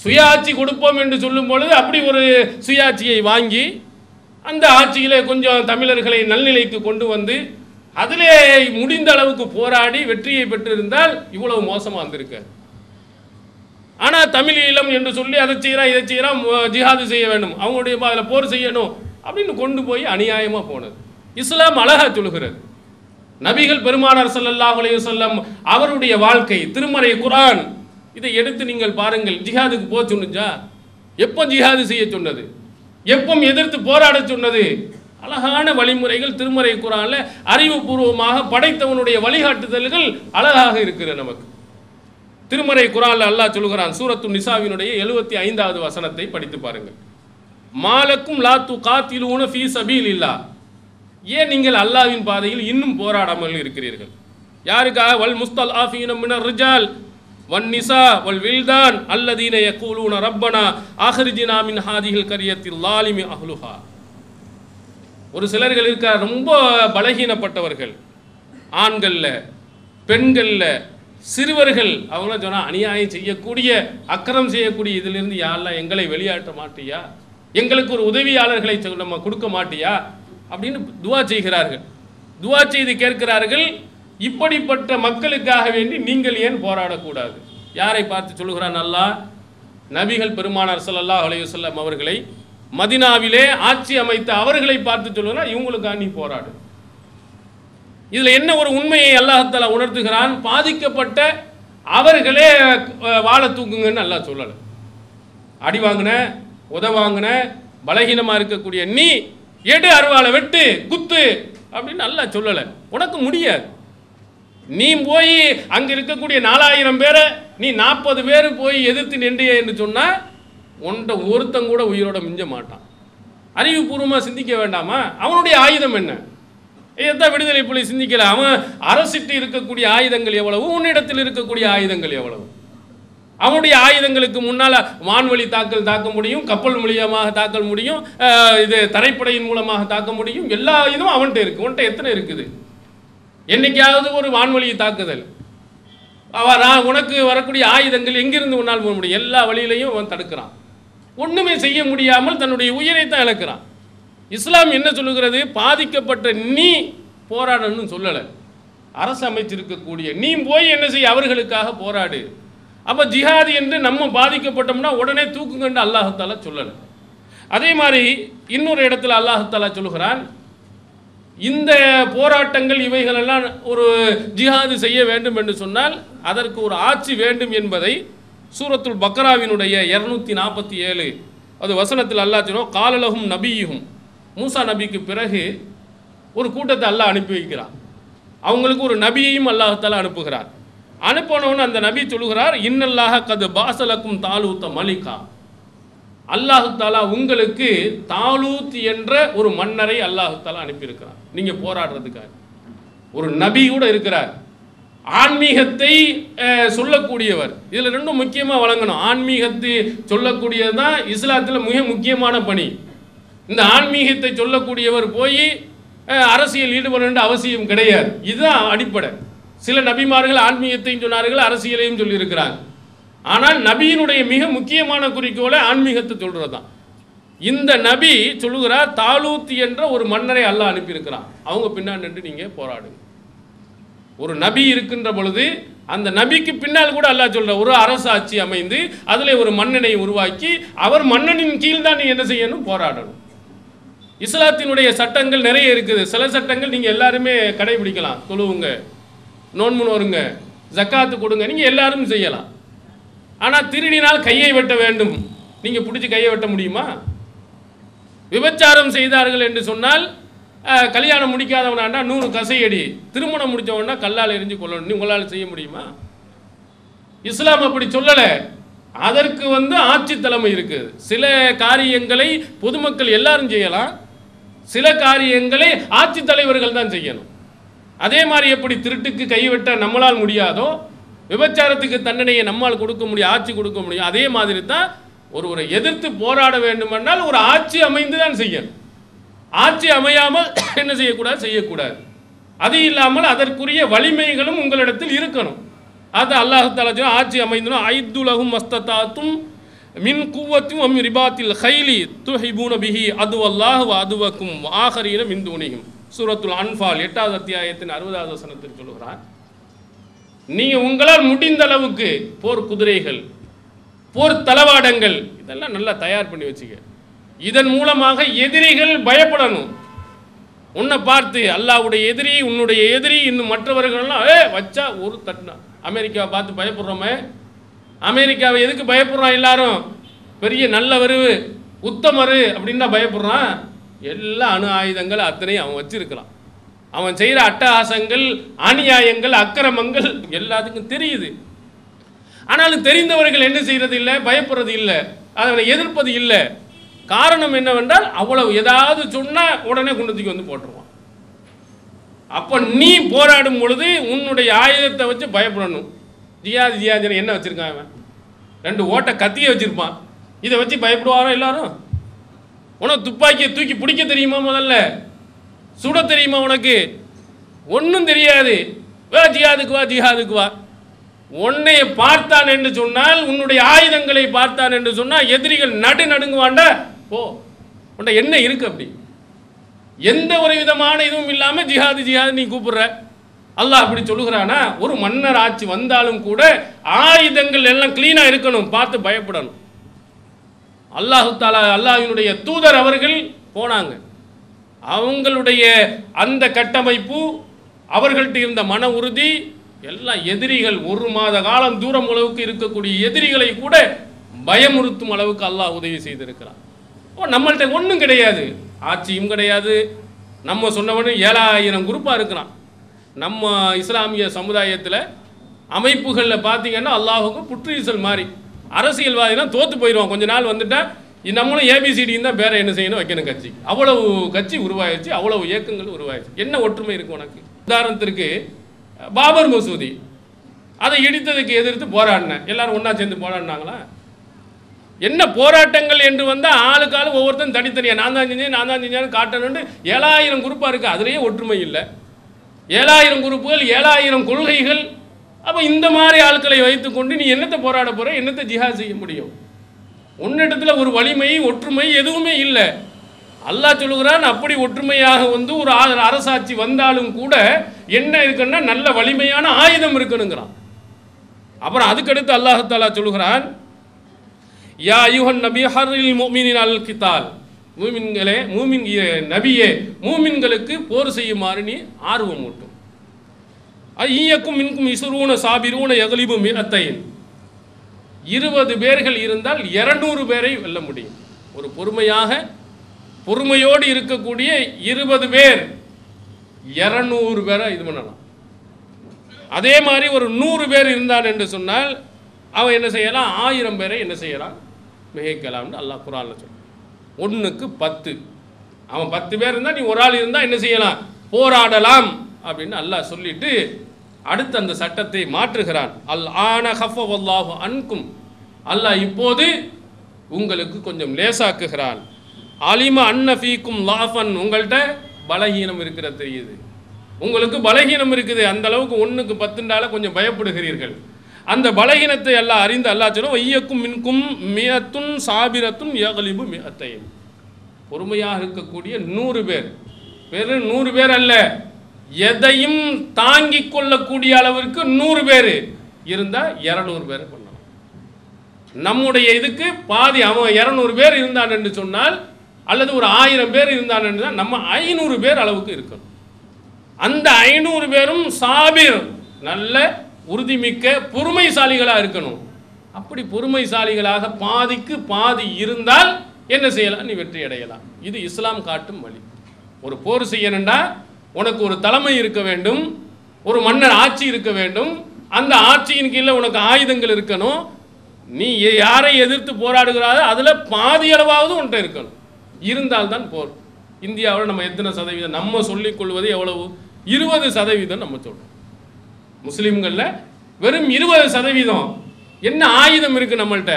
சுயாட்சி கொடுப்போம் என்று சொல்லும் பொழுது அப்படி ஒரு சுயாட்சியை வாங்கி அந்த ஆட்சியிலே கொஞ்சம் தமிழர்களை நல்நிலைக்கு கொண்டு வந்து அதிலே முடிந்த அளவுக்கு போராடி வெற்றியை பெற்றிருந்தால் இவ்வளவு மோசமாக வந்திருக்கு. ஆனால் தமிழ் ஈழம் என்று சொல்லி அதை செய்கிறான் இதை செய்கிறான், ஜிஹாது செய்ய வேண்டும், அவங்களுடைய அதில் போர் செய்யணும் அப்படின்னு கொண்டு போய் அநியாயமாக போனது. இஸ்லாம் அழகா சொல்லுகிறது. நபிகள் பெருமானார் ஸல்லல்லாஹு அலைஹி வஸல்லம் அவருடைய வாழ்க்கை, திருமறை குர்ஆன், இதை எடுத்து நீங்கள் பாருங்கள். ஜிஹாதுக்கு போக சொன்னுச்சா? எப்போ ஜிஹாது செய்ய சொன்னது? எப்போ எதிர்த்து போராட சொன்னது? அழகான வழிமுறைகள் திருமறை குர்ஆன்ல அறிவுபூர்வமாக படைத்தவனுடைய வழிகாட்டுதல்கள் அழகாக இருக்கிறது நமக்கு. திருமறை குர்ஆன்ல அல்லாஹ் சொல்கிறான், சூரத்து நிசாவினுடைய 75வது வசனத்தை படித்து பாருங்கள். மாலக்கும் லா துகாத்திலூன ஃபீ சபீலில்லாஹ், ஏன் நீங்கள் அல்லாஹ்வின் பாதையில் இன்னும் போராடாமல் இருக்கிறீர்கள்? யாருக்காக? வல் முஸ்தல்ஆஃபீன மினர் ரிஜால் வன் நிசா வல் வில்தான் அல்லதீன யகூலூன ரப்பனா ஆஹ்ரிஜினா மின் ஹாதிஹில் கரியத்தில் லாலிமி அஹ்லுஹா. ஒரு சிலர்கள் இருக்க ரொம்ப பலகீனப்பட்டவர்கள், ஆண்கள்ல பெண்கள்ல சிறுவர்கள், அவங்கள சொன்னால் அநியாயம் செய்யக்கூடிய அக்கிரம் செய்யக்கூடிய இதிலிருந்து யாரெல்லாம் எங்களை வெளியாட்ட மாட்டியா, எங்களுக்கு ஒரு உதவியாளர்களை நம்ம கொடுக்க மாட்டியா அப்படின்னு துவா செய்கிறார்கள். துவா செய்து கேட்கிறார்கள், இப்படிப்பட்ட மக்களுக்காக வேண்டி நீங்கள் ஏன் போராடக்கூடாது? யாரை பார்த்து சொல்லுகிறான் அல்லாஹ்? நபிகள் பெருமானார் ஸல்லல்லாஹு அலைஹி வஸல்லம் அவர்களை மதினாவிலே ஆட்சி அமைத்த அவர்களை பார்த்து சொல்லுகிறான், இவங்களுக்காக நீ போராடு. இதில் என்ன ஒரு உண்மையை அல்லாஹ் தஆலா உணர்த்துகிறான்? பாதிக்கப்பட்ட அவர்களே வாழை தூக்குங்கன்னு அல்லாஹ் சொல்லலை. அடி வாங்கின உதவாங்கின பலகீனமாக இருக்கக்கூடிய நீ எடு அருவாளை வெட்டு குத்து அப்படின்னு அல்லாஹ் சொல்லலை. உனக்கு முடியாது. நீ போய் அங்கே இருக்கக்கூடிய 4000 பேரை நீ 40 பேர் போய் எதிர்த்து நின்றிய என்று சொன்னால் உன்ட்ட ஒருத்தன் கூட உயிரோட மிஞ்ச மாட்டான். அறிவுபூர்வமாக சிந்திக்க வேண்டாமா? அவனுடைய ஆயுதம் என்ன? இதைத்தான் விடுதலை புலி சிந்திக்கல. அவன் அரசிட்டு இருக்கக்கூடிய ஆயுதங்கள் எவ்வளவு, உன்னிடத்தில் இருக்கக்கூடிய ஆயுதங்கள் எவ்வளவு. அவனுடைய ஆயுதங்களுக்கு முன்னால் வான்வழி தாக்க முடியும், கப்பல் மூலியமாக தாக்க முடியும், இது தரைப்படையின் மூலமாக தாக்க முடியும். எல்லா இதுவும் அவன்கிட்ட இருக்கு. உன்கிட்ட எத்தனை இருக்குது? என்னைக்காவது ஒரு வான்வழி தாக்குதல், உனக்கு வரக்கூடிய ஆயுதங்கள் எங்கிருந்து உன்னால் போக முடியும்? எல்லா வழியிலையும் அவன் தடுக்கிறான். ஒன்றுமே செய்ய முடியாமல் தன்னுடைய உயிரை தான் இழக்கிறான். இஸ்லாம் என்ன சொல்லுகிறது? பாதிக்கப்பட்ட நீ போராடணும்னு சொல்லலை. அரசு அமைச்சிருக்கக்கூடிய நீ போய் என்ன செய்ய? அவர்களுக்காக போராடு. அப்போ ஜிஹாது என்று நம்ம பாதிக்கப்பட்டோம்னா உடனே தூக்குங்கன்னு அல்லாஹ் தஆலா சொல்லலை. அதே மாதிரி இன்னொரு இடத்துல அல்லாஹ் தஆலா சொல்லுகிறான், இந்த போராட்டங்கள் இவைகளெல்லாம் ஒரு ஜிஹாது செய்ய வேண்டும் என்று சொன்னால் அதற்கு ஒரு ஆட்சி வேண்டும் என்பதை சூரத்துல் பக்ராவினுடைய 247 அது வசனத்தில் அல்லாஹ் சொல்லுவோம், காலலகும் நபியும், மூசா நபிக்கு பிறகு ஒரு கூட்டத்தை அல்லாஹ் அனுப்பி வைக்கிறான். அவங்களுக்கு ஒரு நபியையும் அல்லாஹ் தஆலா அனுப்புகிறார். அனுப்பினவன் அந்த நபி சொல்லுகிறார், இன்னல்லாஹ கது பாசலக்கும் தாலூத்த மலிகா, அல்லாஹு தாலா உங்களுக்கு தாலூத் என்ற ஒரு மன்னரை அல்லாஹு தாலா அனுப்பியிருக்கிறார் நீங்கள் போராடுறதுக்காக. ஒரு நபி கூட இருக்கிறார், ஆன்மீகத்தை சொல்லக்கூடியவர். இதில் ரெண்டும் முக்கியமாக வழங்கணும். ஆன்மீகத்தை சொல்லக்கூடியது தான் இஸ்லாத்தில் மிக முக்கியமான பணி. இந்த ஆன்மீகத்தை சொல்லக்கூடியவர் போய் அரசியல் ஈடுபட வேண்டிய அவசியம் கிடையாது. இதுதான் அடிப்படை. சில நபிமார்கள் ஆன்மீகத்தையும் சொன்னார்கள், அரசியலையும் சொல்லியிருக்கிறாங்க. ஆனால் நபியினுடைய மிக முக்கியமான குறிக்கோளை ஆன்மீகத்தை சொல்கிறது தான். இந்த நபி சொல்லுகிறார், தாலூத் என்ற ஒரு மன்னரை அல்லாஹ் அனுப்பியிருக்கிறான், அவங்க பின்னாடி நின்று நீங்கள் போராடுங்க. ஒரு நபி இருக்கின்ற பொழுது அந்த நபிக்கு பின்னால் கூட அல்லாஹ் சொல்ற ஒரு அரசு ஆட்சி அமைந்து அதில் ஒரு மன்னனை உருவாக்கி அவர் மன்னனின் கீழ் தான் நீ என்ன செய்யணும், போராடணும். இஸ்லாத்தினுடைய சட்டங்கள் நிறைய இருக்குது. சில சட்டங்கள் நீங்கள் எல்லாருமே கடைபிடிக்கலாம். தொழுவுங்க, நோன்பு நோருங்க, ஜக்காத்து கொடுங்க, நீங்கள் எல்லாரும் செய்யலாம். ஆனால் திருடினால் கையை வெட்ட வேண்டும், நீங்கள் பிடிச்சி கையை வெட்ட முடியுமா? விபச்சாரம் செய்தார்கள் என்று சொன்னால் கல்யாணம் முடிக்காதவனாண்டா 100 கசையடி, திருமணம் முடித்தவனா கல்லால் எரிஞ்சு கொள்ளணும், உங்களால் செய்ய முடியுமா? இஸ்லாம் அப்படி சொல்லலை. அதற்கு ஆட்சி தலைமை இருக்குது. சில காரியங்களை பொதுமக்கள் எல்லாரும் செய்யலாம், சில காரியங்களை ஆட்சி தலைவர்கள் தான் செய்யணும். அதே மாதிரி எப்படி திருட்டுக்கு கைவிட்ட நம்மளால் முடியாதோ, விபச்சாரத்துக்கு தண்டனையை நம்மால் கொடுக்க முடியும், ஆட்சி கொடுக்க முடியும். அதே மாதிரி தான் ஒருவரை எதிர்த்து போராட வேண்டுமென்றால் ஒரு ஆட்சி அமைந்து தான் செய்யணும். ஆட்சி அமையாமல் என்ன செய்யக்கூடாது, செய்யக்கூடாது. அது இல்லாமல் அதற்குரிய வலிமைகளும் உங்களிடத்தில் இருக்கணும். அது அல்லாஹ் தஆலா ஆட்சி அமைந்தனா ஐதுலஹும் மஸ்ததாத்தும் மின் குவத்தும் அம் ரிபாத்தில் கைலி துஹிபூன பிஹி அதுவல்லாஹ் வ அதுவக்கும் ஆகரீன மின் தூனிஹிம். சூரத்துல் அன்ஃபால் 8வது அத்தியாயத்தின் 60வது வசனத்தில் சொல்கிறார், நீங்கள் உங்களால் முடிந்த அளவுக்கு போர் குதிரைகள், போர் தளவாடங்கள் இதெல்லாம் நல்லா தயார் பண்ணி வச்சுக்க. இதன் மூலமாக எதிரிகள் பயப்படணும். உன்னை பார்த்து அல்லாஹ்வுடைய எதிரி, உன்னுடைய எதிரி, இன்னும் மற்றவர்கள்லாம் வச்சா ஒரு தட்டுனா. அமெரிக்காவை பார்த்து பயப்படுறோமே, அமெரிக்காவை எதுக்கு பயப்படுறான்? எல்லாரும் பெரிய நல்லவர், உத்தமர் அப்படின்னு தான் பயப்படுறான். எல்லா அணு ஆயுதங்கள் அத்தனையும் அவன் வச்சிருக்கிறான். அவன் செய்கிற அட்டகாசங்கள், அநியாயங்கள், அக்கிரமங்கள் எல்லாத்துக்கும் தெரியுது. ஆனாலும் தெரிந்தவர்கள் என்ன செய்யறது இல்லை, பயப்படுறது இல்லை, அதனை எதிர்ப்பது இல்லை. காரணம் என்னவென்றால் அவ்வளவு ஏதாவது சொன்னால் உடனே குண்டத்துக்கு போட்டுருவான். அப்போ நீ போராடும் பொழுது உன்னுடைய ஆயுதத்தை வச்சு பயப்படணும். ஜியாதி என்ன வச்சிருக்கான்? அவன் 2 ஓட்டை கத்தியை வச்சிருப்பான். இதை வச்சு பயப்படுவாரோ எல்லாரும்? உனக்கு துப்பாக்கியை தூக்கி பிடிக்க தெரியுமா? முதல்ல சுட தெரியுமா? உனக்கு ஒன்றும் தெரியாது. ஜிஹாதுக்கு வா, ஜிஹாதுக்கு வா. உன்னை பார்த்தான் என்று சொன்னால், உன்னுடைய ஆயுதங்களை பார்த்தான் என்று சொன்னால் எதிரிகள் நடுங்குவாண்டா. போ, உன்ட என்ன இருக்கு? அப்படி எந்த ஒரு விதமான இதுவும் இல்லாமல் ஜிஹாது ஜிஹாது நீ கூப்பிடுற. அல்லாஹ் அப்படி சொல்லுகிறானா? ஒரு மன்னர் ஆட்சி வந்தாலும் கூட ஆயுதங்கள் எல்லாம் கிளீனாக இருக்கணும், பார்த்து பயப்படணும். அல்லாஹு தஆலா, அல்லாஹ்வினுடைய தூதர் அவர்கள் போனாங்க. அவங்களுடைய அந்த கட்டமைப்பு, அவர்கள்ட்ட இருந்த மன உறுதி எல்லாம் எதிரிகள் 1 மாத காலம் தூரம் அளவுக்கு இருக்கக்கூடிய எதிரிகளை கூட பயமுறுத்தும் அளவுக்கு அல்லாஹ் உதவி செய்திருக்கிறான். நம்மள்கிட்ட ஒன்றும் கிடையாது, ஆட்சியும் கிடையாது. நம்ம சொன்னவனு 7000 குரூப்பாக இருக்கிறான். நம்ம இஸ்லாமிய சமுதாயத்தில் அமைப்புகளில் பார்த்தீங்கன்னா அல்லாஹுக்கு புற்றீசல் மாதிரி. அரசியல்வாதினா தோற்று போயிடுவான். கொஞ்ச நாள் வந்துட்டா நம்மளும் ஏபிசிடின்னு தான் பேரை என்ன செய்யணும், வைக்கணும் கட்சி. அவ்வளவு கட்சி உருவாயிடுச்சு, அவ்வளவு இயக்கங்கள் உருவாயிடுச்சு. என்ன ஒற்றுமை இருக்கு உனக்கு? உதாரணத்திற்கு பாபர் மசூதி, அதை இடித்ததுக்கு எதிர்த்து போராடின எல்லாரும் ஒன்றா சேர்ந்து போராடினாங்களா? என்ன போராட்டங்கள் என்று வந்தால் ஆளுக்கு ஆளு ஒவ்வொருத்தரும் தனித்தனியாக நான் தான் செஞ்சேன்னு காட்டணும்னு 7000 குரூப்பாக இருக்குது. அதுலேயே ஒற்றுமை இல்லை. 7000 குரூப்புகள், 7000 கொள்கைகள். அப்போ இந்த மாதிரி ஆட்களை வைத்துக்கொண்டு நீ என்னத்தை போராட போகிற, என்னத்தை ஜிஹாத் செய்ய முடியும்? உன்னிடத்தில் ஒரு வலிமை, ஒற்றுமை எதுவுமே இல்லை. அல்லாஹ் சொல்லுகிறான், அப்படி ஒற்றுமையாக ஒரு அரசாட்சி வந்தாலும் கூட என்ன இருக்குன்னா நல்ல வலிமையான ஆயுதம் இருக்கணுங்கிறான். அப்புறம் அதுக்கடுத்து அல்லாஹ் தஆலா சொல்லுகிறான், யா அய்யுஹன் நபி ஹர்ரில் முஃமினின் அல் கிதால், மூமின்களே, நபியே, மூமின்களுக்கு போர் செய்யுமாறு நீ ஆர்வம் ஊட்டும். ஐயக்கும் மின்கும் இஸ்ரூன சாபிரூன யக்லிபு மிஅத்தைன், 20 பேர்கள் இருந்தால் 200 பேரை வெல்ல முடியும். ஒரு பொறுமையோடு இருக்கக்கூடிய 20 பேர் 200 பேரை இது பண்ணலாம். அதே மாதிரி ஒரு 100 பேர் இருந்தான் என்று சொன்னால் அவன் என்ன செய்யலாம், 1000 பேரை என்ன செய்யலாம், மிகைக்கலாம்னு அல்லாஹ் குர்ஆன்ல சொல்றான். 1க்கு 10. அவன் 10 பேர் இருந்தால் நீ ஒரு ஆள் இருந்தால் என்ன செய்யலாம், போராடலாம் அப்படின்னு அல்லாஹ் சொல்லிட்டு அடுத்து அந்த சட்டத்தை மாற்றுகிறான். அல் ஆன ஹஃபவல்லாஹு அன்கும், அல்லாஹ் இப்போது உங்களுக்கு கொஞ்சம் லேசாக்குகிறான். அலிம அன்னஃபீக்கும் லாஃபன், உங்கள்கிட்ட பலகீனம் இருக்கிற தெரியுது, உங்களுக்கு பலகீனம் இருக்குது. அந்த அளவுக்கு 1க்கு 10 கொஞ்சம் பயப்படுகிறீர்கள். அந்த பலகீனத்தை எல்லாம் அறிந்து அல்லாஹ் சொல்லும், ஐயக்கும் மின்கும் மியத்துன் சாபிரத்துன் யக்லிபு மிஅத்தைன், பொறுமையாக இருக்கக்கூடிய 100 பேர், வெறும் 100 பேர் அல்ல, எதையும் தாங்கிக் கொள்ளக்கூடிய அளவிற்கு 100 பேர் இருந்தால் 200 பேரை பண்ணலாம். நம்முடைய இதுக்கு பாதி அவன் 200 பேர் இருந்தான் என்று சொன்னால், அல்லது ஒரு 1000 பேர் இருந்தான் என்று தான் நம்ம 500 பேர் அளவுக்கு இருக்கணும். அந்த 500 பேரும் சாபிர், நல்ல உறுதிமிக்க பொறுமைசாலிகளாக இருக்கணும். அப்படி பொறுமைசாலிகளாக பாதிக்கு பாதி இருந்தால் என்ன செய்யலாம்? நீ வெற்றி அடையலாம். இது இஸ்லாம் காட்டும் வழி. ஒரு போர் செய்யணும்னா உனக்கு ஒரு தலைமை இருக்க வேண்டும், ஒரு மன்னர் ஆட்சி இருக்க வேண்டும், அந்த ஆட்சியின் கீழே உனக்கு ஆயுதங்கள் இருக்கணும். நீ யாரை எதிர்த்து போராடுகிறாரோ அதில் பாதி அளவாவது உன்கிட்ட இருக்கணும். இருந்தால்தான் போர். இந்தியாவில் நம்ம எத்தனை சதவீதம் நம்ம சொல்லிக் கொள்வது எவ்வளவு? 20% நம்ம சொல்கிறோம். முஸ்லீம்களில் வெறும் 20%. என்ன ஆயுதம் இருக்குது நம்மள்கிட்ட?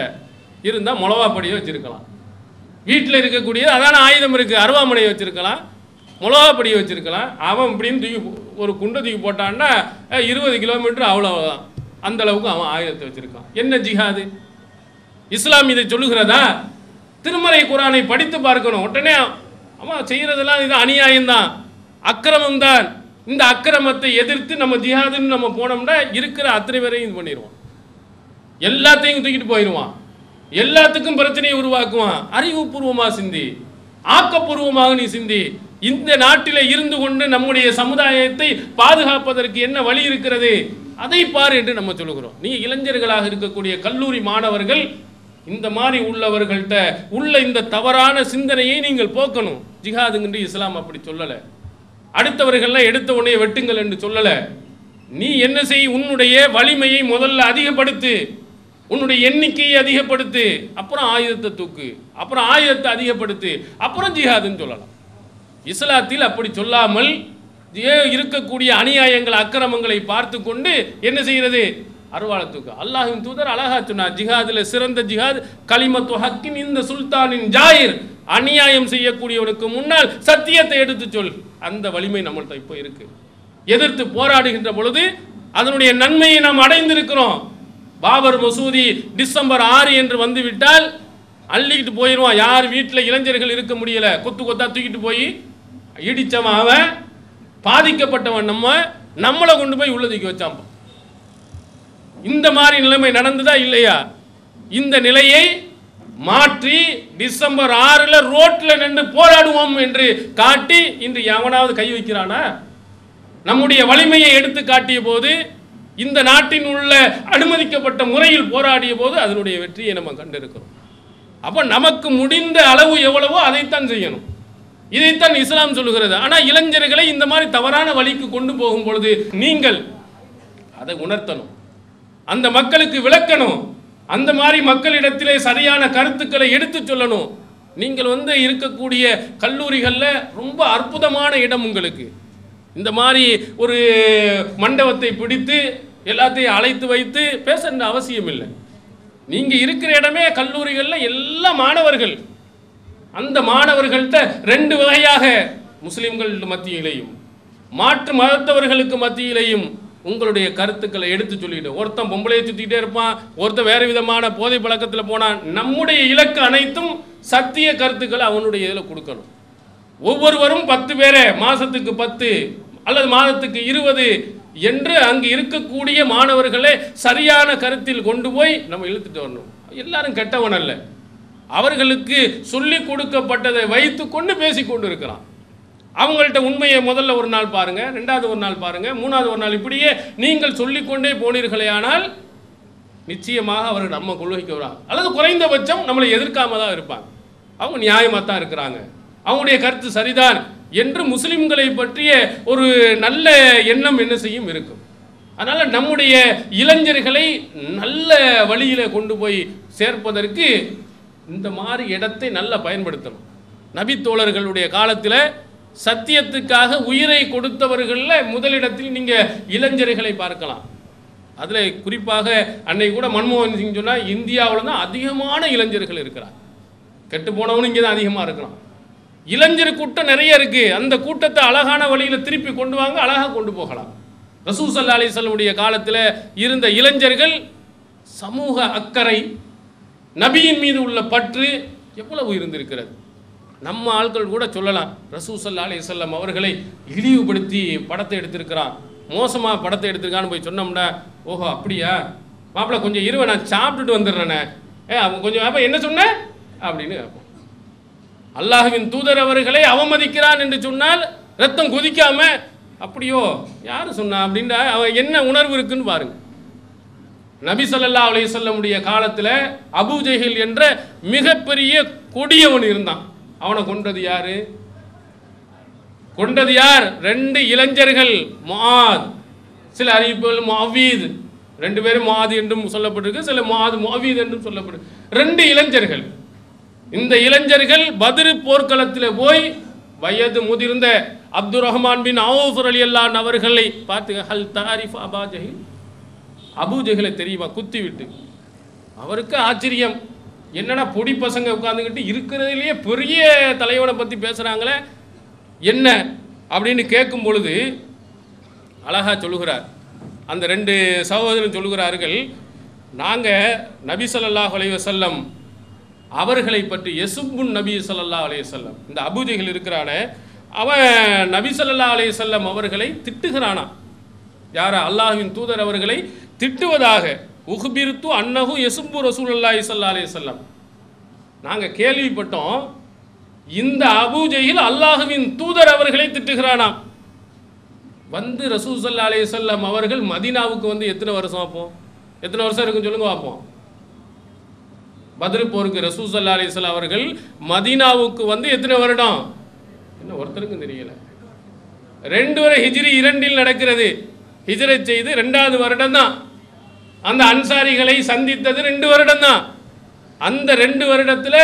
இருந்தால் மிளகாப்படியை வச்சுருக்கலாம். வீட்டில் இருக்கக்கூடிய அதான ஆயுதம் இருக்குது. அருவாமனையை வச்சுருக்கலாம், மிளகாப்படியை வச்சுருக்கலாம். அவன் இப்படின்னு தூக்கி ஒரு குண்டை தூக்கி போட்டான்னா 20 கிலோமீட்டர் அவ்வளோதான். அந்த அளவுக்கு அவன் ஆயுதத்தை வச்சுருக்கான். என்ன ஜிஹாது? இஸ்லாம் இதை சொல்லுகிறதா? திருமறை குரானை படித்து பார்க்கணும். உடனே அவன் செய்கிறதெல்லாம் இது அநியாயம்தான், அக்கிரமம் தான். இந்த அக்கிரமத்தை எதிர்த்து நம்ம ஜிஹாதுன்னு நம்ம போனோம்னா இருக்கிற அத்தனை பேரையும் இது பண்ணிடுவான். எல்லாத்தையும் தூக்கிட்டு போயிடுவான். எல்லாத்துக்கும் பிரச்சனையை உருவாக்குவான். அறிவுபூர்வமாக சிந்தி, ஆக்கப்பூர்வமாக நீ சிந்தி. இந்த நாட்டில் இருந்து கொண்டு நம்முடைய சமுதாயத்தை பாதுகாப்பதற்கு என்ன வழி இருக்கிறது அதை பாரு என்று நம்ம சொல்லுகிறோம். நீ இளைஞர்களாக இருக்கக்கூடிய கல்லூரி மாணவர்கள் இந்த மாதிரி உள்ளவர்கள்ட்ட உள்ள இந்த தவறான சிந்தனையை நீங்கள் போக்கணும். ஜிஹாதுங்கிற இஸ்லாம் அப்படி சொல்லலை. அடுத்தவர்கள்லாம் எடுத்த உடனே வெட்டுங்கள் என்று சொல்லலை. நீ என்ன செய்? உன்னுடைய வலிமையை முதல்ல அதிகப்படுத்து, உன்னுடைய எண்ணிக்கையை அதிகப்படுத்து, அப்புறம் ஆயுதத்தை தூக்கு, அப்புறம் ஆயுதத்தை அதிகப்படுத்து, அப்புறம் ஜிஹாதுன்னு சொல்லலாம். இஸ்லாத்தில் அப்படி சொல்லாமல் இருக்கக்கூடிய அநியாயங்கள் அக்கிரமங்களை பார்த்து கொண்டு என்ன செய்கிறது? அருவாளத்துக்கு. அல்லாஹ்வின் தூதர் அழகா சொன்னார், ஜிஹாதில் சிறந்த ஜிஹாத் கலிமத்து ஹக்கின் இந்த சுல்தானின் ஜாயிர், அநியாயம் செய்யக்கூடியவனுக்கு முன்னால் சத்தியத்தை எடுத்து சொல். அந்த வலிமை நம்மள்கிட்ட இப்போ இருக்கு. எதிர்த்து போராடுகின்ற பொழுது அதனுடைய நன்மையை நாம் அடைந்திருக்கிறோம். பாபர் மசூதி டிசம்பர் 6 என்று வந்துவிட்டால் அள்ளிக்கிட்டு போயிடுவான். யார் வீட்டில் இளைஞர்கள் இருக்க முடியல, கொத்து கொத்தா தூக்கிட்டு போய் இடித்தவன், அவன் பாதிக்கப்பட்டவன், நம்மளை கொண்டு போய் உள்ள தூக்கி வச்சான். இந்த மாதிரி நிலைமை நடந்ததா இல்லையா? இந்த நிலையை மாற்றி டிசம்பர் 6 ரோட்டில் நின்று போராடுவோம் என்று காட்டி இன்று எவனாவது கை வைக்கிறானா? நம்முடைய வலிமையை எடுத்து காட்டிய போது, இந்த நாட்டின் உள்ள அனுமதிக்கப்பட்ட முறையில் போராடிய போது அதனுடைய வெற்றியை நம்ம கண்டிருக்கிறோம். அப்போ நமக்கு முடிந்த அளவு எவ்வளவோ அதைத்தான் செய்யணும். இதைத்தான் இஸ்லாம் சொல்லுகிறது. ஆனால் இளைஞர்களை இந்த மாதிரி தவறான வழிக்கு கொண்டு போகும் பொழுது நீங்கள் அதை உணர்த்தணும், அந்த மக்களுக்கு விளக்கணும், அந்த மாதிரி மக்களிடத்திலே சரியான கருத்துக்களை எடுத்து சொல்லணும். நீங்கள் இருக்கக்கூடிய கல்லூரிகளில் ரொம்ப அற்புதமான இடம் உங்களுக்கு. இந்த மாதிரி ஒரு மண்டபத்தை பிடித்து எல்லாத்தையும் அழைத்து வைத்து பேச அவசியம் இல்லை. நீங்கள் இருக்கிற இடமே கல்லூரிகளில் எல்லா மாணவர்கள், அந்த மாணவர்கள்ட்ட 2 வகையாக முஸ்லிம்கள் மத்தியிலையும் மாற்று மதத்தவர்களுக்கு மத்தியிலையும் உங்களுடைய கருத்துக்களை எடுத்து சொல்லிட்டு, ஒருத்தன் பொம்பளையை சுற்றிக்கிட்டே இருப்பான், ஒருத்தன் வேறு விதமான போதை பழக்கத்தில் போனான். நம்முடைய இலக்கு அனைத்தும் சத்திய கருத்துக்களை அவனுடைய இதில் கொடுக்கணும். ஒவ்வொருவரும் 10 பேரை மாதத்துக்கு 10 அல்லது மாதத்துக்கு 20 என்று அங்கு இருக்கக்கூடிய மாணவர்களை சரியான கருத்தில் கொண்டு போய் நம்ம இழுத்துட்டு வரணும். எல்லாரும் கெட்டவன் அல்ல, அவர்களுக்கு சொல்லிக் கொடுக்கப்பட்டதை வைத்து கொண்டு பேசிக்கொண்டு இருக்கிறான். அவங்கள்ட்ட உண்மையை முதல்ல ஒரு நாள் பாருங்க, 2வது ஒரு நாள் பாருங்க, 3வது ஒரு நாள், இப்படியே நீங்கள் சொல்லிக்கொண்டே போனீர்களே ஆனால் நிச்சயமாக அவர்கள் நம்ம கொள்கைக்கு வராங்க. அல்லது குறைந்தபட்சம் நம்மளை எதிர்க்காம தான் இருப்பாங்க. அவங்க நியாயமாக தான் இருக்கிறாங்க, அவங்களுடைய கருத்து சரிதான் என்று முஸ்லிம்களை பற்றிய ஒரு நல்ல எண்ணம் என்ன செய்யும் இருக்கும். அதனால் நம்முடைய இளைஞர்களை நல்ல வழியில் கொண்டு போய் சேர்ப்பதற்கு இந்த மாதிரி இடத்தை நல்லா பயன்படுத்தணும். நபித்தோழர்களுடைய காலத்தில் சத்தியத்துக்காக உயிரை கொடுத்தவர்களில் முதலிடத்தில் நீங்கள் இளைஞர்களை பார்க்கலாம். அதில் குறிப்பாக அன்னை கூட மன்மோகன் சிங் சொன்னால் இந்தியாவில் தான் அதிகமான இளைஞர்கள் இருக்கிறார். கெட்டு போனவனும் இங்கே தான் அதிகமாக இருக்கிறான். இளைஞர் கூட்டம் நிறைய இருக்குது. அந்த கூட்டத்தை அழகான வழியில் திருப்பி கொண்டு வாங்க, அழகாக கொண்டு போகலாம். ரசூல் ஸல்லல்லாஹு அலைஹி வஸல்லம் காலத்தில் இருந்த இளைஞர்கள் சமூக அக்கறை, நபியின் மீது உள்ள பற்று எவ்வளவு இருந்திருக்கிறது. நம்ம ஆட்கள் கூட சொல்லலாம், ரசூல் ஸல்லல்லாஹு அலைஹி வஸல்லம் அவர்களை இழிவுபடுத்தி படத்தை எடுத்திருக்கிறான், மோசமாக படத்தை எடுத்திருக்கான்னு போய் சொன்னோம்னா, ஓஹோ அப்படியா மாப்பிள்ள கொஞ்சம் இருவ நான் சாப்பிட்டுட்டு வந்துடுறேனே, அவன் கொஞ்சம் அப்போ என்ன சொன்ன அப்படின்னு கேட்போம். அல்லாஹ்வின் தூதர் அவர்களை அவமதிக்கிறான் என்று சொன்னால் ரத்தம் கொதிக்காம அப்படியோ யார் சொன்னா அப்படின்னா அவன் என்ன உணர்வு இருக்குன்னு பாருங்க. நபி ஸல்லல்லாஹு அலைஹி வஸல்லமுடைய காலத்தில் அபூஜஹில் என்ற மிகப்பெரிய கொடியவன் இருந்தான். அவனை கொண்டது யாரு? கொண்டது யார்? 2 இளைஞர்கள், முஆத், சில அறிவிப்புகள் முஅவீத், 2 பேரும் முஆத் என்றும் சொல்லப்பட்டிருக்கு, சில முஅவீத் என்றும் சொல்லப்பட்டிருக்கு. 2 இளைஞர்கள். இந்த இளைஞர்கள் பத்ர் போர்க்களத்தில் போய் வயது முதிர்ந்த அப்துர் ரஹ்மான் பின் அவுஃப் ரலியல்லாஹு அன்ஹு அவர்களை பார்த்து, ஹல் தாரிஃப் அபா ஜஹில், அபூஜஹலை தெரியுமா? குத்தி விட்டு அவருக்கு ஆச்சரியம், என்னடா பொடி பசங்க உட்காந்துக்கிட்டு இருக்கிறதுலேயே பெரிய தலைவனை பற்றி பேசுகிறாங்களே என்ன அப்படின்னு கேட்கும் பொழுது அழகா சொல்லுகிறார். அந்த 2 சகோதரன் சொல்லுகிறார்கள், நாங்கள் நபி ஸல்லல்லாஹு அலைஹி வஸல்லம் அவர்களை பற்றி யசுப்புன் நபி ஸல்லல்லாஹு அலைஹி வஸல்லம், இந்த அபூஜஹல் இருக்கிறானே அவன் நபி ஸல்லல்லாஹு அலைஹி வஸல்லம் அவர்களை திட்டுகிறானா. யாரா? அல்லாஹ்வின் தூதர் அவர்களை திட்டுவதாக. உஹ்பிர்து அன்னஹு யசுப்பு ரசூலுல்லாஹி ஸல்லல்லாஹு அலைஹி வஸல்லம், நாங்கள் கேள்விப்பட்டோம் இந்த அபூஜஹல் அல்லாஹ்வின் தூதர் அவர்களை திட்டுகிறானாம். வந்து ரசூல் ஸல்லல்லாஹு அலைஹி வஸல்லம் அவர்கள் மதீனாவுக்கு வந்து எத்தனை வருஷம் ஆப்போம்? எத்தனை வருஷம் இருக்குன்னு சொல்லுங்க பார்ப்போம். பத்ர் போருக்கு ரசூல் ஸல்லல்லாஹு அலைஹி வஸல்லம் அவர்கள் மதீனாவுக்கு வந்து எத்தனை வருடம்? என்ன ஒருத்தருக்கும் தெரியல. 2 வரை ஹிஜ்ரி 2 நடக்கிறது. ஹிஜ்ரத் செய்து 2வது வருடம் தான். அந்த அன்சாரிகளை சந்தித்தது 2 வருடம் தான். அந்த 2 வருடத்தில்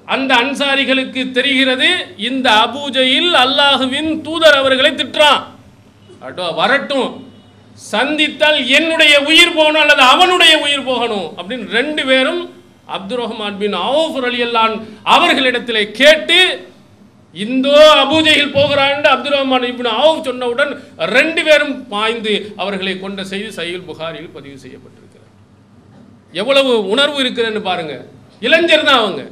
அந்த அன்சாரிகளுக்கு தெரிகிறது இந்த அபூஜஹல் அல்லாஹ்வின் தூதர் அவர்களை திட்டுறான். வரட்டும், சந்தித்தால் என்னுடைய உயிர் போகணும் அல்லது அவனுடைய உயிர் போகணும் அப்படின்னு 2 பேரும் அப்துர் ரஹ்மான் பின் அவுஃப் ரலியல்லாஹு அன்ஹு அவர்களிடத்திலே கேட்டு இந்தோ அபூஜஹல் போகிறான் என்று அப்துர் ரஹ்மான் இப்னு அவுஃப் சொன்னவுடன் 2 பேரும் பாய்ந்து அவர்களை கொண்ட செய்தி சஹீஹ் புகாரியில் பதிவு செய்யப்பட்டிருக்கிறது. எவ்வளவு உணர்வு இருக்குதுன்னு பாருங்க. இளைஞர் தான் அவங்க.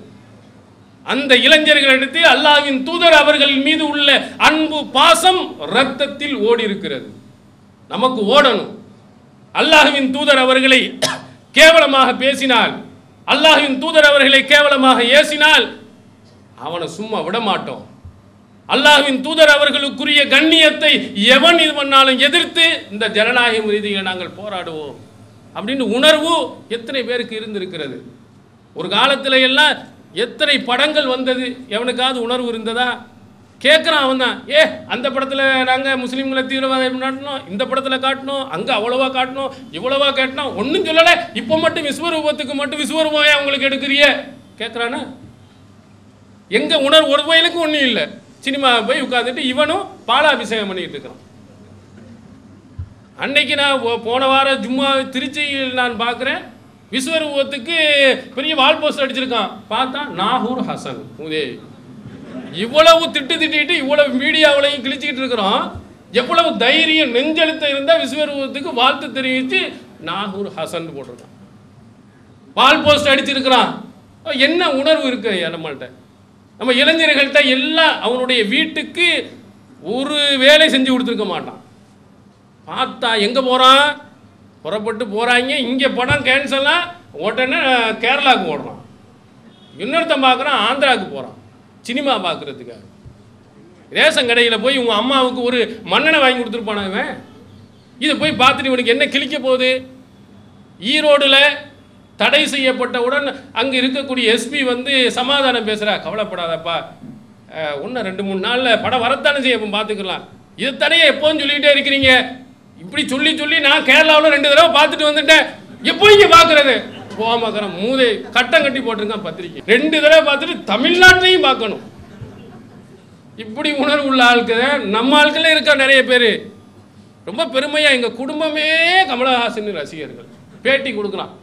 அந்த இளைஞர்களிடத்தில் அல்லாஹ்வின் தூதர் அவர்கள் மீது உள்ள அன்பு பாசம் இரத்தத்தில் ஓடி இருக்கிறது. நமக்கு ஓடணும். அல்லாஹ்வின் தூதர் அவர்களை கேவலமாக பேசினால், அல்லாஹ்வின் தூதர் அவர்களை கேவலமாக ஏசினால் அவனை சும்மா விட மாட்டோம். அல்லாஹ்வின் தூதர் அவர்களுக்குரிய கண்ணியத்தை எவன் இது பண்ணாலும் எதிர்த்து இந்த ஜனநாயக ரீதியை நாங்கள் போராடுவோம் அப்படின்னு உணர்வு எத்தனை பேருக்கு இருந்திருக்கிறது. ஒரு காலத்தில் எல்லாம் எத்தனை படங்கள் வந்தது, எவனுக்காவது உணர்வு இருந்ததா? கேட்குறான் அவன் தான், அந்த படத்தில் நாங்கள் முஸ்லீம்களை தீவிரவாதம் காட்டினோம், இந்த படத்தில் காட்டினோம், அங்கே அவ்வளோவா காட்டினோம், இவ்வளோவா காட்டினோம், ஒன்றும் சொல்லலை, இப்போ மட்டும் விஸ்வரூபத்துக்கு மட்டும் விஸ்வரூபம் அவங்களுக்கு எடுக்கிறிய கேட்குறானா? எங்கே உணர்வு? ஒரு வயலுக்கும் ஒன்றும் இல்லை. சினிமா போய் உட்காந்துட்டு இவனும் பாலாபிஷேகம் பண்ணிக்கிட்டு இருக்கிறான். அன்னைக்கு நான் போன வாரம் ஜும்மா திருச்சியில் நான் பார்க்குறேன், விஸ்வரூபத்துக்கு பெரிய வால் போஸ்டர் அடிச்சிருக்கான். பார்த்தா நாகூர் ஹசன். இவ்வளவு திட்டிட்டு இவ்வளவு மீடியாவிலையும் கிழிச்சிக்கிட்டு இருக்கிறோம். எவ்வளவு தைரியம் நெஞ்செழுத்த இருந்தால் விஸ்வரூபத்துக்கு வாழ்த்து தெரிவித்து நாகூர் ஹசன் போட்டிருக்கான், வால் போஸ்டர் அடிச்சிருக்கிறான். என்ன உணர்வு இருக்கு நம்மள்கிட்ட? நம்ம இளைஞர்கள்ட்ட எல்லாம் அவனுடைய வீட்டுக்கு ஒரு வேலை செஞ்சு கொடுத்துருக்க மாட்டான். பார்த்தா எங்கே போகிறான்? புறப்பட்டு போகிறாங்க, இங்கே படம் கேன்சலாக உடனே கேரளாவுக்கு ஓடுறான். இன்னொருத்தன் பார்க்குறான் ஆந்திராவுக்கு போகிறான் சினிமா பார்க்குறதுக்காக. ரேஷன் கடையில் போய் உங்கள் அம்மாவுக்கு ஒரு மண்ணெண்ணை வாங்கி கொடுத்துருப்பானவன். இதை போய் பார்த்துட்டு இவனுக்கு என்ன கிழிக்க போகுது? ஈரோடில் தடை செய்யப்பட்டவுடன் அங்கே இருக்கக்கூடிய எஸ்பி வந்து சமாதானம் பேசுகிறா. கவலைப்படாதப்பா, இன்னும் 2-3 நாளில் படம் வரத்தானே செய்ய பார்த்துக்கலாம். இது தடையை எப்போன்னு சொல்லிக்கிட்டே இருக்கிறீங்க. இப்படி சொல்லி சொல்லி நான் கேரளாவில் 2 தடவை பார்த்துட்டு வந்துட்டேன். எப்போ இங்கே பார்க்குறது? போகாமக்கிறேன். மூதை கட்டம் கட்டி போட்டிருக்கான் பத்திரிக்கை. 2 தடவை பார்த்துட்டு தமிழ்நாட்டிலையும் பார்க்கணும். இப்படி உணர்வு உள்ள ஆட்கள் நம்ம ஆட்களே இருக்கா நிறைய பேர். ரொம்ப பெருமையாக எங்கள் குடும்பமே கமலஹாசன் ரசிகர்கள் பேட்டி கொடுக்கலாம்.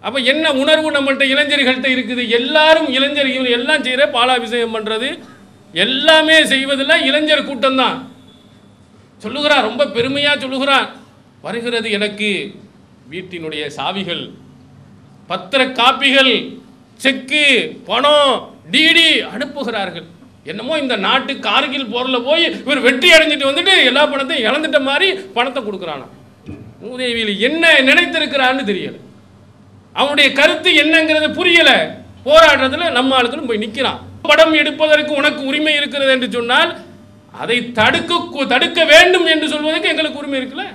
அப்போ என்ன உணர்வு நம்மள்கிட்ட இளைஞர்கள்ட்ட இருக்குது? எல்லாரும் இளைஞர்கள் எல்லாம் செய்கிற பாலாபிஷேகம் பண்ணுறது எல்லாமே செய்வதெல்லாம் இளைஞர் கூட்டம்தான். சொல்லுகிறான், ரொம்ப பெருமையாக சொல்லுகிறான், வருகிறது எனக்கு வீட்டினுடைய சாவிகள், பத்திர காப்பிகள், செக்கு, பணம் டிடி அனுப்புகிறார்கள். என்னமோ இந்த நாட்டு கார்கில் போரில் போய் இவர் வெற்றி அடைஞ்சிட்டு வந்துட்டு எல்லா பணத்தையும் இழந்துட்ட மாதிரி பணத்தை கொடுக்குறானா. மூதேவியில் என்ன நினைத்திருக்கிறான்னு தெரியல, அவனுடைய கருத்து என்னங்கிறது புரியல. போராட்டத்தில் நம்ம ஆளுகளும் போய் நிற்கிறான். படம் எடுப்பதற்கு உனக்கு உரிமை இருக்கிறது என்று சொன்னால் அதை தடுக்க வேண்டும் என்று சொல்வதற்கு எங்களுக்கு உரிமை இருக்குல்ல.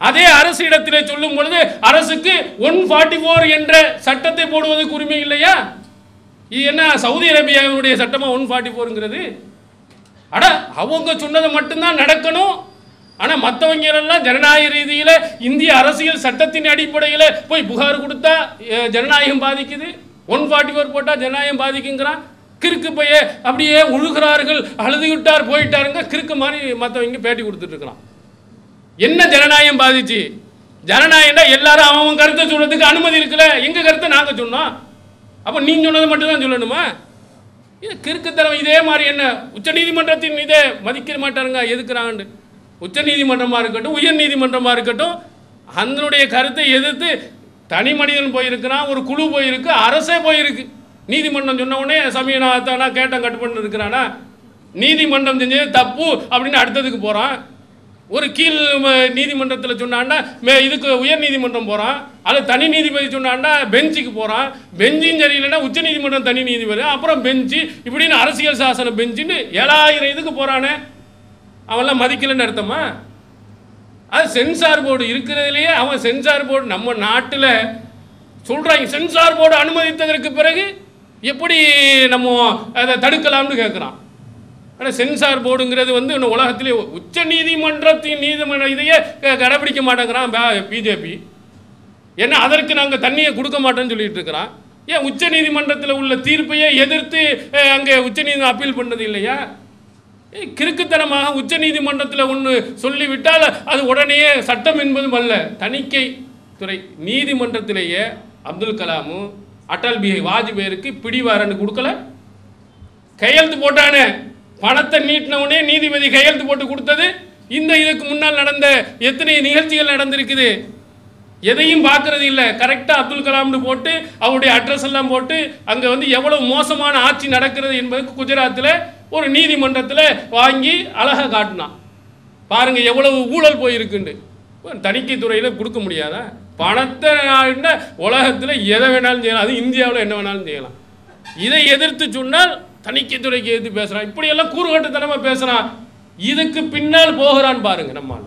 அதே அரசு இடத்திலே சொல்லும் பொழுது அரசுக்கு 144 என்ற சட்டத்தை போடுவதற்கு உரிமை இல்லையா? இது என்ன சவுதி அரேபியாவினுடைய சட்டமா 144ங்கிறது? அட அவங்க சொன்னதை மட்டும்தான் நடக்கணும். ஆனால் மற்றவங்க எல்லாம் ஜனநாயக ரீதியில் இந்திய அரசியல் சட்டத்தின் அடிப்படையில் போய் புகார் கொடுத்தா ஜனநாயகம் பாதிக்குது, 144 போட்டால் ஜனநாயகம் பாதிக்குங்கிறான். கிறுக்கு பைய அப்படியே உழுகிறார்கள், அழுது விட்டார் போயிட்டாருங்க கிறுக்கு மாதிரி மற்றவங்க பேட்டி கொடுத்துட்டு இருக்கிறான். என்ன ஜனநாயகம் பாதிச்சு? ஜனநாயகம்னா எல்லாரும் அவன் கருத்தை சொல்றதுக்கு அனுமதி இருக்குல்ல. எங்க கருத்தை நாங்க சொன்னோம், அப்ப நீங்க சொன்னதை மட்டும் தான் சொல்லணுமா? இது கிறுக்குத்தனம். இதே மாதிரி என்ன உச்ச நீதிமன்றத்தின் இதை மதிக்க மாட்டாருங்க, எதுக்குறாங்க? உச்ச நீதிமன்றமா இருக்கட்டும், உயர் நீதிமன்றமா இருக்கட்டும், அதனுடைய கருத்தை எதிர்த்து தனி மனிதன் போயிருக்கிறான், ஒரு குழு போயிருக்கு, அரசே போயிருக்கு. நீதிமன்றம் சொன்ன உடனே சமயத்தானா கேட்டம் கட்டு பண்ணி இருக்கிறானா? நீதிமன்றம் செஞ்சது தப்பு அப்படின்னு அடுத்ததுக்கு போறான். ஒரு கீழ் நீதிமன்றத்தில் சொன்னான்னா இதுக்கு உயர் நீதிமன்றம் போகிறான், அது தனி நீதிபதி சொன்னான்னா பெஞ்சுக்கு போகிறான். பெஞ்சும் சரியில்லைன்னா உச்ச நீதிமன்றம் தனி நீதிபதி, அப்புறம் பெஞ்சு, இப்படின்னு அரசியல் சாசன பெஞ்சுன்னு 7000 இதுக்கு போகிறானே. அவன்லாம் மதிக்கலைன்னு அர்த்தமா? அது சென்சார் போர்டு இருக்கிறதுலையே அவன் சென்சார் போர்டு நம்ம நாட்டில் சொல்கிறாங்க. சென்சார் போர்டு அனுமதித்ததற்கு பிறகு எப்படி நம்ம அதை தடுக்கலாம்னு கேட்குறான். ஆனால் சென்சார் போர்டுங்கிறது இன்னும் உலகத்திலே உச்ச நீதிமன்றத்தின் நீதிமன்ற இதையே கடைபிடிக்க மாட்டேங்கிறான் பிஜேபி. ஏன்னா அதற்கு நாங்கள் தண்ணியை கொடுக்க மாட்டோம்னு சொல்லிட்டு இருக்கிறான். ஏன் உச்ச நீதிமன்றத்தில் உள்ள தீர்ப்பையே எதிர்த்து அங்கே உச்ச நீதிமன்றம் அப்பீல் பண்ணது இல்லையா? கிறுக்குத்தனமாக உச்ச நீதிமன்றத்தில் ஒன்று சொல்லிவிட்டால் அது உடனே சட்டம் என்பதும் அல்ல. தணிக்கை துறை நீதிமன்றத்திலேயே அப்துல் கலாமு அடல் பிஹாரி வாஜ்பேயிக்கு பிடிவாரன்னு கொடுக்கல, கையெழுத்து போட்டானே. பணத்தை நீட்டினவுடனே நீதிபதி கையெழுத்து போட்டு கொடுத்தது. இந்த இதுக்கு முன்னால் நடந்த எத்தனை நிகழ்ச்சிகள் நடந்திருக்குது, எதையும் பார்க்கறது இல்லை. கரெக்டாக அப்துல் கலாம்னு போட்டு அவருடைய அட்ரஸ் எல்லாம் போட்டு அங்கே எவ்வளவு மோசமான ஆட்சி நடக்கிறது என்பதுக்கு குஜராத்தில் ஒரு நீதிமன்றத்தில் வாங்கி அழகாக காட்டினான். பாருங்க எவ்வளவு ஊழல் போயிருக்குண்டு. தணிக்கை துறையில் கொடுக்க முடியாதா? பணத்தை உலகத்தில் எதை வேணாலும் செய்யலாம், அது இந்தியாவில் என்ன வேணாலும் செய்யலாம். இதை எதிர்த்து சொன்னால் தணிக்கை துறைக்கு எதிர்த்து பேசுகிறான். இப்படியெல்லாம் கூறுகட்டுத்தனமாக பேசுகிறான். இதுக்கு பின்னால் போகிறான் பாருங்க. நம்ம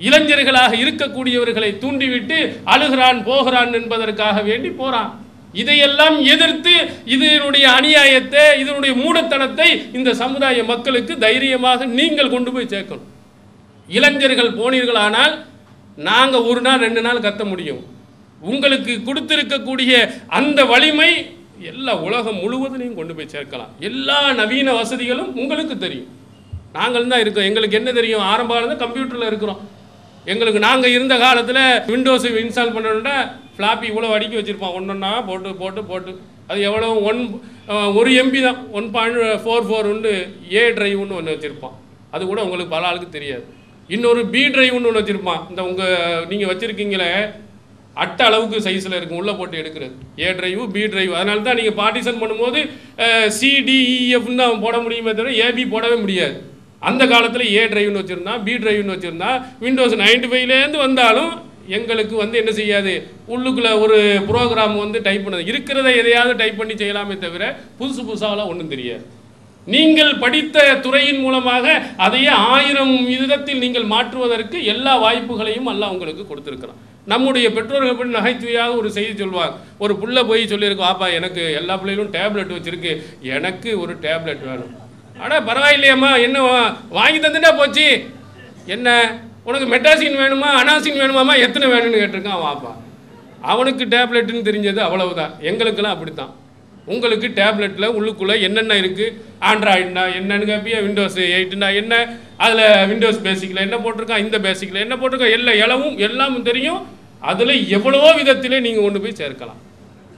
இளைஞர்களாக இருக்கக்கூடியவர்களை தூண்டிவிட்டு அழுகிறான் போகிறான் என்பதற்காக வேண்டி போகிறான். இதையெல்லாம் எதிர்த்து இதனுடைய அநியாயத்தை, இதனுடைய மூடத்தனத்தை இந்த சமுதாய மக்களுக்கு தைரியமாக நீங்கள் கொண்டு போய் சேர்க்கணும். இளைஞர்கள் போனீர்களானால் நாங்கள் 1 நாள் 2 நாள் கத்த முடியும். உங்களுக்கு கொடுத்திருக்கக்கூடிய அந்த வலிமை எல்லா உலகம் முழுவதிலையும் கொண்டு போய் சேர்க்கலாம். எல்லா நவீன வசதிகளும் உங்களுக்கு தெரியும். நாங்கள் தான் இருக்கோம், எங்களுக்கு என்ன தெரியும்? ஆரம்ப காலத்தில் கம்ப்யூட்டரில் இருக்கிறோம். எங்களுக்கு நாங்கள் இருந்த காலத்தில் விண்டோஸை இன்ஸ்டால் பண்ணணுன்னா ஃப்ளாப்பி இவ்வளோ அடுக்கி வச்சுருப்போம். ஒன்றொன்னா போட்டு போட்டு போட்டு அது எவ்வளோ 1 MB தான். 1.44 ஏ ட்ரைவ்னு ஒன்று வச்சுருப்பான். அது கூட உங்களுக்கு பல ஆளுக்கு தெரியாது. இன்னொரு பி ட்ரைவ்னு ஒன்று வச்சுருப்பான். இந்த நீங்கள் வச்சுருக்கீங்களே அட்டை அளவுக்கு சைஸில் இருக்கும், உள்ளே போட்டு எடுக்கிறது. ஏ ட்ரைவு பி ட்ரைவ். அதனால தான் நீங்கள் பார்ட்டிஷன் பண்ணும்போது CDEFன்னு அவன் போட முடியுமே தவிர ஏபி போடவே முடியாது. அந்த காலத்தில் ஏ ட்ரைவ்னு வச்சுருந்தான், பி ட்ரைவ்னு வச்சுருந்தான். Windows 95லேருந்து வந்தாலும் எங்களுக்கு என்ன செய்யாது, உள்ளுக்குள்ளே ஒரு ப்ரோக்ராம் டைப் பண்ணது இருக்கிறத எதையாவது டைப் பண்ணி செய்யலாமே தவிர புதுசாலாம் ஒன்றும் தெரியாது. நீங்கள் படித்த துறையின் மூலமாக அதையே 1000 விதத்தில் நீங்கள் மாற்றுவதற்கு எல்லா வாய்ப்புகளையும் அல்லாஹ் உங்களுக்கு கொடுத்துருக்கிறான். நம்முடைய பெற்றோர்கள் பற்றி நகைச்சுவையாக ஒரு செய்தி சொல்வாங்க. ஒரு புள்ள போய் சொல்லியிருக்கோம், ஆப்பா எனக்கு எல்லா பிள்ளைகளும் டேப்லெட் வச்சுருக்கு, எனக்கு ஒரு டேப்லெட் வேணும். ஆனால் பரவாயில்லையம்மா, என்ன வாங்கி தந்துட்டா போச்சு, என்ன உனக்கு மெட்டாசின் வேணுமா அனாசின் வேணுமாம்மா, எத்தனை வேணும்னு கேட்டிருக்கான் அவன் அப்பா. அவனுக்கு டேப்லெட்டுன்னு தெரிஞ்சது அவ்வளவுதான். எங்களுக்கெல்லாம் அப்படித்தான். உங்களுக்கு டேப்லெட்டில் உள்ளுக்குள்ளே என்னென்ன இருக்குது, ஆண்ட்ராய்டுனா என்னன்னு கேட்பியா, Windows 8னா என்ன, அதில் Windows பேசிக்கில் என்ன போட்டிருக்கான், இந்த பேசிக்கில் என்ன போட்டிருக்கான், எல்லாமும் தெரியும். அதில் எவ்வளவோ விதத்திலே நீங்கள் கொண்டு போய் சேர்க்கலாம்.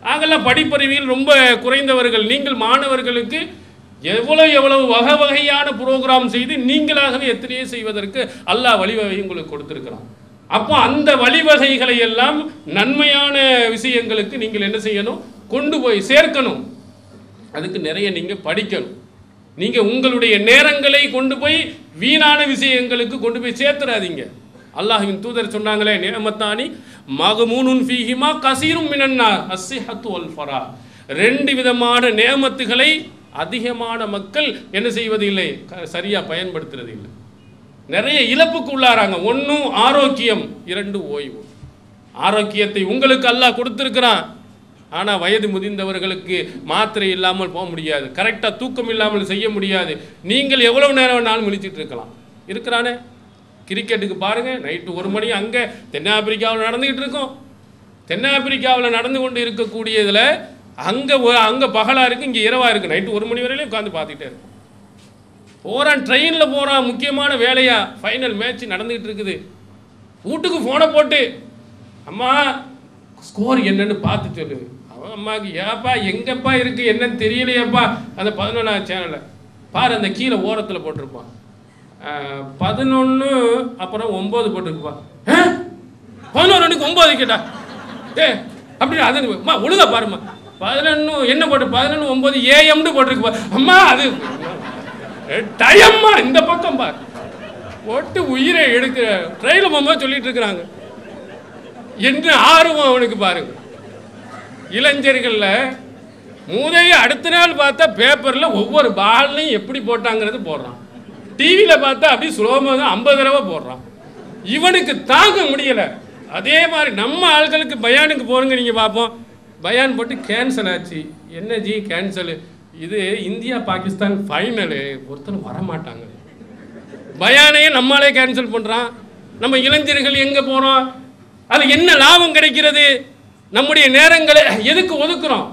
நாங்கள்லாம் படிப்பறிவியில் ரொம்ப குறைந்தவர்கள். நீங்கள் மாணவர்களுக்கு எவ்வளவு வகையான ப்ரோக்ராம் செய்து நீங்களாகவே எத்தனையோ செய்வதற்கு அல்லாஹ் வழிவகை உங்களுக்கு கொடுத்துருக்கிறான். அப்போ அந்த வழிவகைகளை எல்லாம் நன்மையான விஷயங்களுக்கு நீங்கள் என்ன செய்யணும், கொண்டு போய் சேர்க்கணும். அதுக்கு நிறைய நீங்கள் படிக்கணும். நீங்கள் உங்களுடைய நேரங்களை கொண்டு போய் வீணான விஷயங்களுக்கு கொண்டு போய் சேர்த்துறாதீங்க. அல்லாஹ்வின் தூதர் சொன்னாங்களே, நிஅமத்தானி மக்மூனுன் ஃபீஹிமா கஸீரும் மினன்னார் அஸ்ஸிஹத்து வல் ஃபரா. 2 விதமான நிஅமத்துகளை அதிகமான மக்கள் என்ன செய்வதில்லை, சரியாக பயன்படுத்துறது இல்லை. நிறைய இழப்புக்கு உள்ளாராங்க. 1 ஆரோக்கியம், 2 ஓய்வு. ஆரோக்கியத்தை உங்களுக்கு அல்லாஹ் கொடுத்துருக்கிறான். ஆனால் வயது முதிர்ந்தவர்களுக்கு மாத்திரை இல்லாமல் போக முடியாது, கரெக்டாக தூக்கம் இல்லாமல் செய்ய முடியாது. நீங்கள் எவ்வளவு நேரம் வேணாலும் விழிச்சிட்டு இருக்கலாம். இருக்கிறானே, கிரிக்கெட்டுக்கு பாருங்கள், நைட்டு 1 மணி அங்கே தென்னாப்பிரிக்காவில் நடந்துக்கிட்டு இருக்கோம். தென்னாப்பிரிக்காவில் நடந்து கொண்டு இருக்கக்கூடியதில் அங்கே பகலாக இருக்குது, இங்கே இரவாக இருக்குது. நைட்டு 1 மணி வரையிலும் உட்காந்து பார்த்துக்கிட்டே இருக்கும். போகிறான், ட்ரெயினில் போகிறான், முக்கியமான வேலையாக ஃபைனல் மேட்ச் நடந்துக்கிட்டு இருக்குது. வீட்டுக்கு ஃபோனை போட்டு, அம்மா ஸ்கோர் என்னன்னு பார்த்து சொல்லு. அவன் அம்மாவுக்கு, ஏப்பா எங்கப்பா இருக்குது என்னன்னு தெரியலையப்பா. அந்த 11ஆம் சேனலில் பாரு, அந்த கீழே ஓரத்தில் போட்டிருப்பான் 11 அப்புறம் 9 போட்டிருக்குப்பா. 11 9 கேட்டா அப்படி அது ஒழுங்கா பாருமா. 11 என்ன போட்டு 11 9 AM போட்டிருக்குப்பா. அம்மா அது டைம்மா, இந்த பக்கம் பார் போட்டு உயிரை எடுக்கிற ட்ரெயினில் போகும்போது சொல்லிட்டு இருக்கிறாங்க. என்ன ஆர்வம் அவனுக்கு பாருங்க. இளைஞர்களில் மூதையை அடுத்த நாள் பார்த்தா பேப்பரில் ஒவ்வொரு பால்லையும் எப்படி போட்டாங்கிறது போடுறான். டிவியில் பார்த்தா அப்படி சுலபமாக தான் 50 தடவை போடுறான். இவனுக்கு தாங்க முடியலை. அதே மாதிரி நம்ம ஆட்களுக்கு பயானுக்கு போகிறோங்க, நீங்கள் பார்ப்போம், பயான் போட்டு கேன்சல் ஆச்சு. என்ன ஜி கேன்சலு? இது இந்தியா பாகிஸ்தான் ஃபைனலு, ஒருத்தரும் வரமாட்டாங்க. பயானையே நம்மளாலே கேன்சல் பண்ணுறான். நம்ம இளைஞர்கள் எங்கே போகிறோம்? அது என்ன லாபம் கிடைக்கிறது? நம்முடைய நேரங்களை எதுக்கு ஒதுக்குறோம்?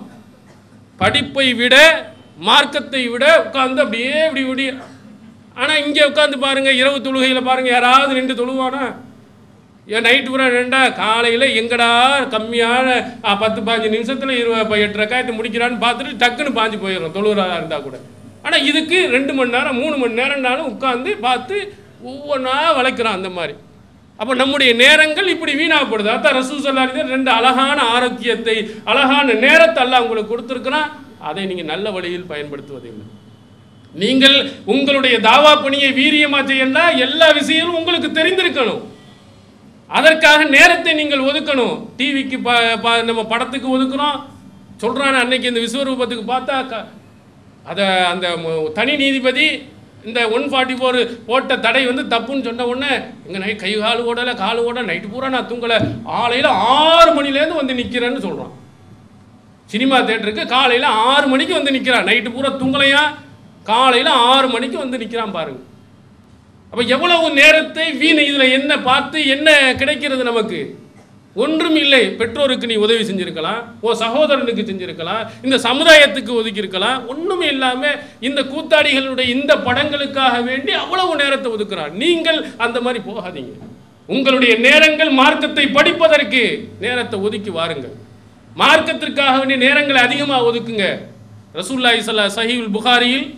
படிப்பை விட மார்க்கத்தை விட உட்காந்து அப்படியே இப்படி. ஆனால் இங்கே உட்காந்து பாருங்கள், இரவு தொழுகையில் பாருங்கள், யாராவது 2 தொழுவானா? ஏன் நைட்டு பூரா 2 காலையில் எங்கடா கம்மியான 10-15 நிமிஷத்தில் 8 ரக்காயத்தை முடிக்கிறான்னு பார்த்துட்டு டக்குன்னு பாஞ்சு போயிடும் தொழுகிறதா இருந்தால் கூட. ஆனால் இதுக்கு 2 மணி நேரம் 3 மணி நேரம்னாலும் உட்காந்து பார்த்து ஒவ்வொன்றா வளைக்கிறான். அந்த மாதிரி அப்போ நம்முடைய நேரங்கள் இப்படி வீணாகப்படுது. அதான் ரசூல் ஸல்லல்லாஹு அலைஹி வஸல்லம் 2 அழகான ஆரோக்கியத்தை, அழகான நேரத்தை எல்லாம் உங்களுக்கு கொடுத்துருக்குறான். அதை நீங்கள் நல்ல வழியில் பயன்படுத்துவதில்லை. நீங்கள் உங்களுடைய தாவா பணியை வீரியமாக செய்யணும். எல்லா விஷயமும் உங்களுக்கு தெரிந்திருக்கணும். அதற்காக நேரத்தை நீங்கள் ஒதுக்கணும். டிவிக்கு நம்ம படத்துக்கு ஒதுக்குறோம் சொல்கிறான். அன்னைக்கு இந்த விஸ்வரூபத்துக்கு பார்த்தா அதை அந்த தனி நீதிபதி இந்த 144 போட்ட தடை தப்புன்னு சொன்ன உடனே எங்கள் கை கால் ஓடலை, கால் ஓட, நைட்டு பூரா நான் தூங்கலை, காலையில் 6 மணிலேருந்து நிற்கிறேன்னு சொல்கிறான். சினிமா தேட்டருக்கு காலையில் 6 மணிக்கு நிற்கிறான். நைட்டு பூரா தூங்கலையா, காலையில் 6 மணிக்கு நிற்கிறான் பாருங்க. அப்போ எவ்வளவு நேரத்தை வீண். இதில் என்ன பார்த்து என்ன கிடைக்கிறது நமக்கு? ஒன்றும் இல்லை. பெற்றோருக்கு நீ உதவி செஞ்சுருக்கலாம், சகோதரனுக்கு செஞ்சுருக்கலாம், இந்த சமுதாயத்துக்கு ஒதுக்கியிருக்கலாம். ஒன்றுமே இல்லாமல் இந்த கூத்தாடிகளுடைய இந்த படங்களுக்காக வேண்டி அவ்வளவு நேரத்தை ஒதுக்குறான். நீங்கள் அந்த மாதிரி போகாதீங்க. உங்களுடைய நேரங்கள் மார்க்கத்தை படிப்பதற்கு நேரத்தை ஒதுக்கி வாருங்கள். மார்க்கத்திற்காக வேண்டிய நேரங்களை அதிகமாக ஒதுக்குங்க. ரசூலுல்லாஹி ஸல்லல்லாஹு அலைஹி சஹீஹுல் புகாரியில்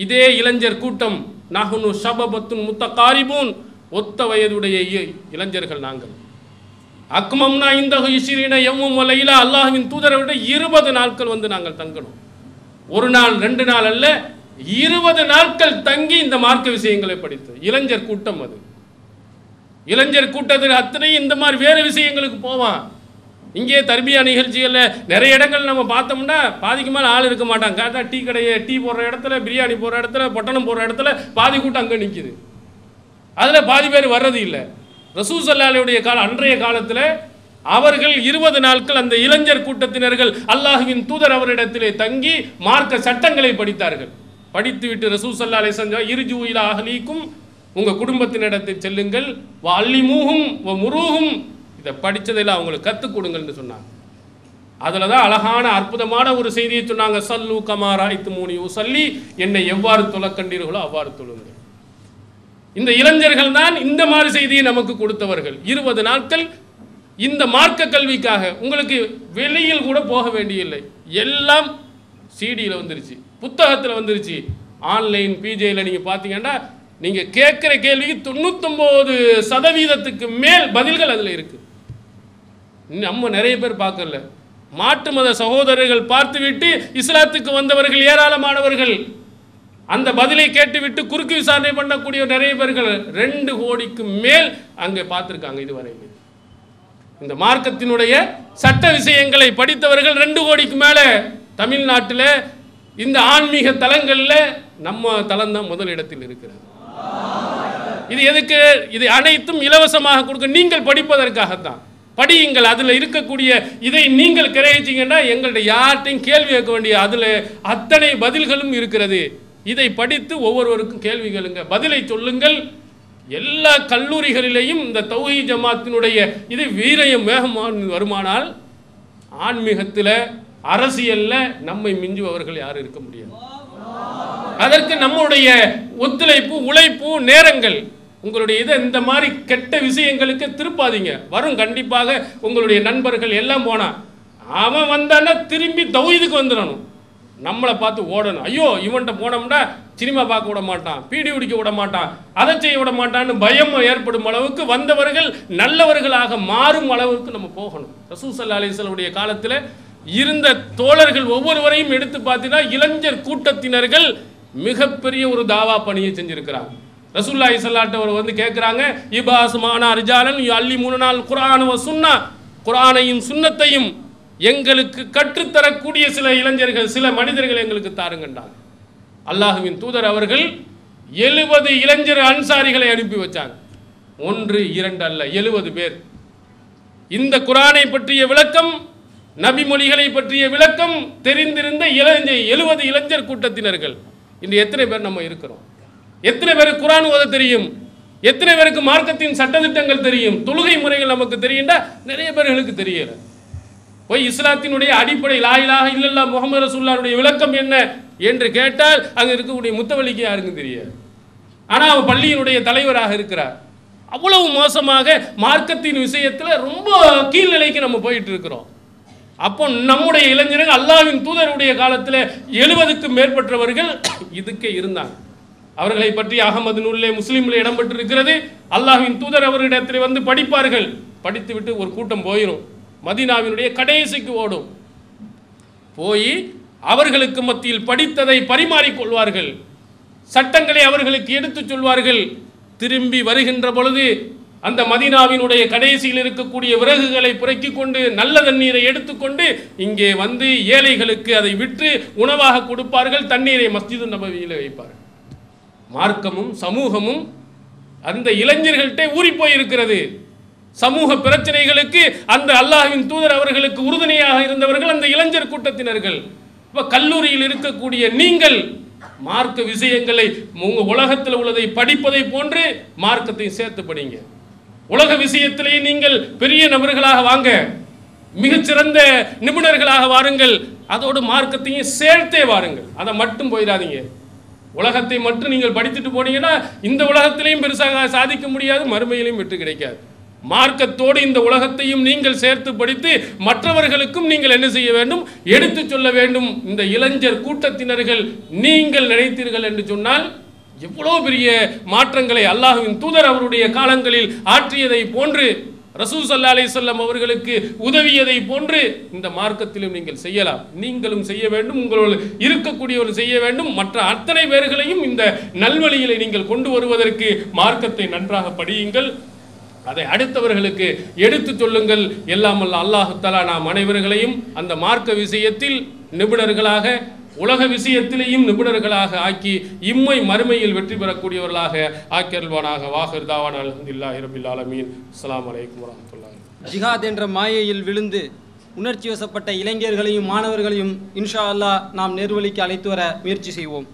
இதே இளைஞர் கூட்டம், நஹ்னு ஷபபத்துன் முத்தகாரிபூன், ஒத்த வயதுடைய இளைஞர்கள் நாங்கள். அக்மம்னா இந்த 20 யௌமம் வ லைலா, அல்லாஹ்வின் தூதரை விட 20 நாட்கள் நாங்கள் தங்கணும். 1 நாள் 2 நாள் அல்ல, 20 நாட்கள் தங்கி இந்த மார்க்க விஷயங்களை படித்து இளைஞர் கூட்டம். அது இளைஞர் கூட்டத்தில் அத்தனை இந்த மாதிரி வேறு விஷயங்களுக்கு போவான். இங்கே தர்பியா நிகழ்ச்சிகளில் நிறைய இடங்கள் நம்ம பார்த்தோம்னா பாதிக்கு மேலே ஆள் இருக்க மாட்டாங்க. காட்டா டீ கடையை, டீ போடுற இடத்துல, பிரியாணி போடுற இடத்துல, பொட்டணம் போடுற இடத்துல பாதி கூட்டம் அங்கே நிற்கிது. அதில் பாதி பேர் வர்றது இல்லை. ரசூல் ஸல்லல்லாஹு அலைஹி வஸல்லம் அன்றைய காலத்தில் அவர்கள் 20 நாட்கள் அந்த இளைஞர் கூட்டத்தினர்கள் அல்லாஹ்வின் தூதர் அவரிடத்திலே தங்கி மார்க்க சட்டங்களை படித்தார்கள். படித்துவிட்டு ரசூல் ஸல்லல்லாஹு அலைஹி வஸல்லம் இர்ஜு இலா அஹ்லீக்கும், உங்கள் குடும்பத்தினிடத்தில் செல்லுங்கள், வ அல்லிமூஹும் வ முரூஹும், இதை படித்ததில் அவங்களுக்கு கற்றுக் கொடுங்கள்னு சொன்னாங்க. அதில் தான் அழகான அற்புதமான ஒரு செய்தியை சொன்னாங்க. சல்லு கமா ரஅய்துமூனி உஸல்லி, என்னை எவ்வாறு தொழ கண்டீர்களோ அவ்வாறு தொழுங்கள். இந்த இளைஞர்கள் தான் இந்த மாதிரி செய்தியை நமக்கு கொடுத்தவர்கள். 20 நாட்கள் இந்த மார்க்க கல்விக்காக. உங்களுக்கு வெளியில் கூட போக வேண்டியில்லை, எல்லாம் சிடியில் வந்துருச்சு, புத்தகத்தில் வந்துருச்சு. ஆன்லைன் பிஜேயில் நீங்கள் பார்த்தீங்கன்னா நீங்கள் கேட்குற கேள்விக்கு 99% மேல் பதில்கள் அதில் இருக்குது. நம்ம நிறைய பேர் பார்க்கல. மாற்று மத சகோதரர்கள் பார்த்துவிட்டு இஸ்லாத்துக்கு வந்தவர்கள் ஏராளமானவர்கள் அந்த பதிலை கேட்டுவிட்டு குறுக்கு விசாரணை பண்ணக்கூடிய நிறைய பேர்கள் 2 கோடிக்கு மேல் அங்கே பார்த்துருக்காங்க இதுவரையில். இந்த மார்க்கத்தினுடைய சட்ட விஷயங்களை படித்தவர்கள் 2 கோடிக்கு மேலே தமிழ்நாட்டில் இந்த ஆன்மீக தலங்களில் நம்ம தலம் தான் முதலிடத்தில் இருக்கிறது. இது எதுக்கு? இது அனைத்தும் இலவசமாக கொடுக்க, நீங்கள் படிப்பதற்காகத்தான். படியுங்கள். அதில் இருக்கக்கூடிய இதை நீங்கள் கிரகிச்சிங்கன்னா எங்கள்கிட்ட யார்ட்டையும் கேள்வி கேட்க வேண்டிய அதில் அத்தனை பதில்களும் இருக்கிறது. இதை படித்து ஒவ்வொருவருக்கும் கேள்வி கேளுங்க, பதிலை சொல்லுங்கள். எல்லா கல்லூரிகளிலேயும் இந்த தௌஹீத் ஜமாத்தினுடைய இது வீரியம் வேகமாக வருமானால் ஆன்மீகத்தில் அரசியலில் நம்மை மிஞ்சுபவர்கள் யாரும் இருக்க முடியாது. அதற்கு நம்முடைய ஒத்துழைப்பு, உழைப்பு, நேரங்கள். உங்களுடைய இதை இந்த மாதிரி கெட்ட விஷயங்களுக்கு திருப்பாதீங்க. வரும் கண்டிப்பாக உங்களுடைய நண்பர்கள் எல்லாம் போனால் அவன் வந்தான்னா திரும்பி தௌஹீதுக்கு வந்துடணும். நம்மளை பார்த்து ஓடணும். ஐயோ இவன்கிட்ட போனோம்னா சினிமா பார்க்க விட மாட்டான், பீடி குடிக்க விட மாட்டான், அதை செய்ய விட மாட்டான்னு பயம் ஏற்படும் அளவுக்கு வந்தவர்கள் நல்லவர்களாக மாறும் அளவுக்கு நம்ம போகணும். ரசூல் ஸல்லல்லாஹு அலைஹி வஸல்லம் காலத்தில் இருந்த தோழர்கள் ஒவ்வொருவரையும் எடுத்து பார்த்தீங்கன்னா இளைஞர் கூட்டத்தினர்கள் மிகப்பெரிய ஒரு தாவா பணியை செஞ்சிருக்கிறாங்க. ரசூலுல்லாஹி ஸல்லல்லாஹு அலைஹி வஸல்லம் வந்து கேட்குறாங்க, இபாஸ்மானா ரிஜாலன் யுஅல்லிமுனல் குர்ஆன வ சுன்னா, குர்ஆனையும் சுன்னத்தையும் எங்களுக்கு கற்றுத்தரக்கூடிய சில இளைஞர்கள், சில மனிதர்கள் எங்களுக்கு தாருங்கன்றாங்க. அல்லாஹ்வின் தூதர் அவர்கள் 70 இளைஞர் அன்சாரிகளை அனுப்பி வச்சாங்க. 1 2 அல்ல, 70 பேர். இந்த குர்ஆனை பற்றிய விளக்கம், நபி மொழிகளை பற்றிய விளக்கம் தெரிந்திருந்த 70 இளைஞர் கூட்டத்தினர்கள். இன்று எத்தனை பேர் நம்ம இருக்கிறோம்? எத்தனை பேருக்கு குர்ஆன் ஓத தெரியும்? எத்தனை பேருக்கு மார்க்கத்தின் சட்டதிட்டங்கள் தெரியும்? தொழுகை முறைகள் நமக்கு தெரியும்டா நிறைய பேர்களுக்கு தெரியல. போய் இஸ்லாத்தினுடைய அடிப்படை லா இலாஹ இல்லல்லாஹ் முஹம்மது ரசூலுல்லாஹ்வுடைய விளக்கம் என்ன என்று கேட்டால் அங்கே இருக்கக்கூடிய முத்தவலிக்கு யாருக்கும் தெரியாது. ஆனால் அவன் பள்ளியினுடைய தலைவராக இருக்கிறார். அவ்வளவு மோசமாக மார்க்கத்தின் விஷயத்தில் ரொம்ப கீழ்நிலைக்கு நம்ம போயிட்டு இருக்கிறோம். அப்போ நம்முடைய இளைஞர்கள் அல்லாஹ்வின் தூதருடைய காலத்தில் 70க்கும் மேற்பட்டவர்கள் இதுக்கே இருந்தாங்க. அவர்களை பற்றி அகமது நூலிலே, முஸ்லீமில் இடம்பெற்றிருக்கிறது. அல்லாஹ்வின் தூதர் அவர்களிடத்தில் வந்து படிப்பார்கள். படித்து விட்டு ஒரு கூட்டம் போயிடும், மதீனாவினுடைய கடைசிக்கு ஓடும். போய் அவர்களுக்கு மத்தியில் படித்ததை பரிமாறிக்கொள்வார்கள், சட்டங்களை அவர்களுக்கு எடுத்துச் சொல்வார்கள். திரும்பி வருகின்ற பொழுது அந்த மதீனாவினுடைய கடைசியில் இருக்கக்கூடிய விறகுகளை புரக்கி கொண்டு நல்ல தண்ணீரை எடுத்துக்கொண்டு இங்கே வந்து ஏழைகளுக்கு அதை விற்று உணவாக கொடுப்பார்கள். தண்ணீரை மஸ்ஜிது நபவியில் வைப்பார்கள். மார்க்கமும் சமூகமும் அந்த இளைஞர்கள்ட்டே ஊறி போயிருக்கிறது. சமூக பிரச்சனைகளுக்கு அந்த அல்லாஹ்வின் தூதர் அவர்களுக்கு உறுதுணையாக இருந்தவர்கள் அந்த இளைஞர் கூட்டத்தினர்கள். இப்போ கல்லூரியில் இருக்கக்கூடிய நீங்கள் மார்க்க விஷயங்களை உங்கள் உலகத்தில் உள்ளதை படிப்பதை போன்று மார்க்கத்தை சேர்த்து படிங்க. உலக விஷயத்திலேயே நீங்கள் பெரிய நபர்களாக வாங்க, மிகச்சிறந்த நிபுணர்களாக வாருங்கள். அதோடு மார்க்கத்தையும் சேர்த்தே வாருங்கள். அதை மட்டும் போயிடாதீங்க. உலகத்தை மட்டும் நீங்கள் படித்துட்டு போனீங்கன்னா இந்த உலகத்திலையும் பெருசாக சாதிக்க முடியாது, மறுமையிலையும் வெற்றி கிடைக்காது. மார்க்கத்தோடு இந்த உலகத்தையும் நீங்கள் சேர்த்து படித்து மற்றவர்களுக்கும் நீங்கள் என்ன செய்ய வேண்டும்? எடுத்து சொல்ல வேண்டும். இந்த இளைஞர் கூட்டத்தினர்கள் நீங்கள் நினைத்தீர்கள் என்று சொன்னால் எவ்வளோ பெரிய மாற்றங்களை அல்லாஹ்வின் தூதர் அவருடைய காலங்களில் ஆற்றியதை போன்று, ரசூல் ஸல்லல்லாஹு அலைஹி வஸல்லம் அவர்களுக்கு உதவியதை போன்று இந்த மார்க்கத்திலும் நீங்கள் செய்யலாம். நீங்களும் செய்ய வேண்டும், உங்களோடு இருக்கக்கூடியவர்கள் செய்ய வேண்டும். மற்ற அத்தனை பேர்களையும் இந்த நல்வழிகளை நீங்கள் கொண்டு வருவதற்கு மார்க்கத்தை நன்றாக படியுங்கள், அதை அடுத்தவர்களுக்கு எடுத்து சொல்லுங்கள். எல்லாம் அல்ல அல்லாஹ் தஆலா நாம் அனைவர்களையும் அந்த மார்க்க விஷயத்தில் நிபுணர்களாக, உலக விஷயத்திலேயும் நிபுணர்களாக ஆக்கி இம்மை மறுமையில் வெற்றி பெறக்கூடியவர்களாக ஆக்கியல்வானாக. வாஹிர் தாவானா அல்ஹம்துலில்லாஹி ரப்பில் ஆலமீன். அஸ்ஸலாமு அலைக்கும் வரஹ்மத்துல்லாஹி. ஜிஹாத் என்ற மாயையில் விழுந்து உணர்ச்சி வசப்பட்ட இளைஞர்களையும் மாணவர்களையும் இன்ஷா அல்லாஹ் நாம் நேர்வழிக்கு அழைத்து வர முயற்சி செய்வோம்.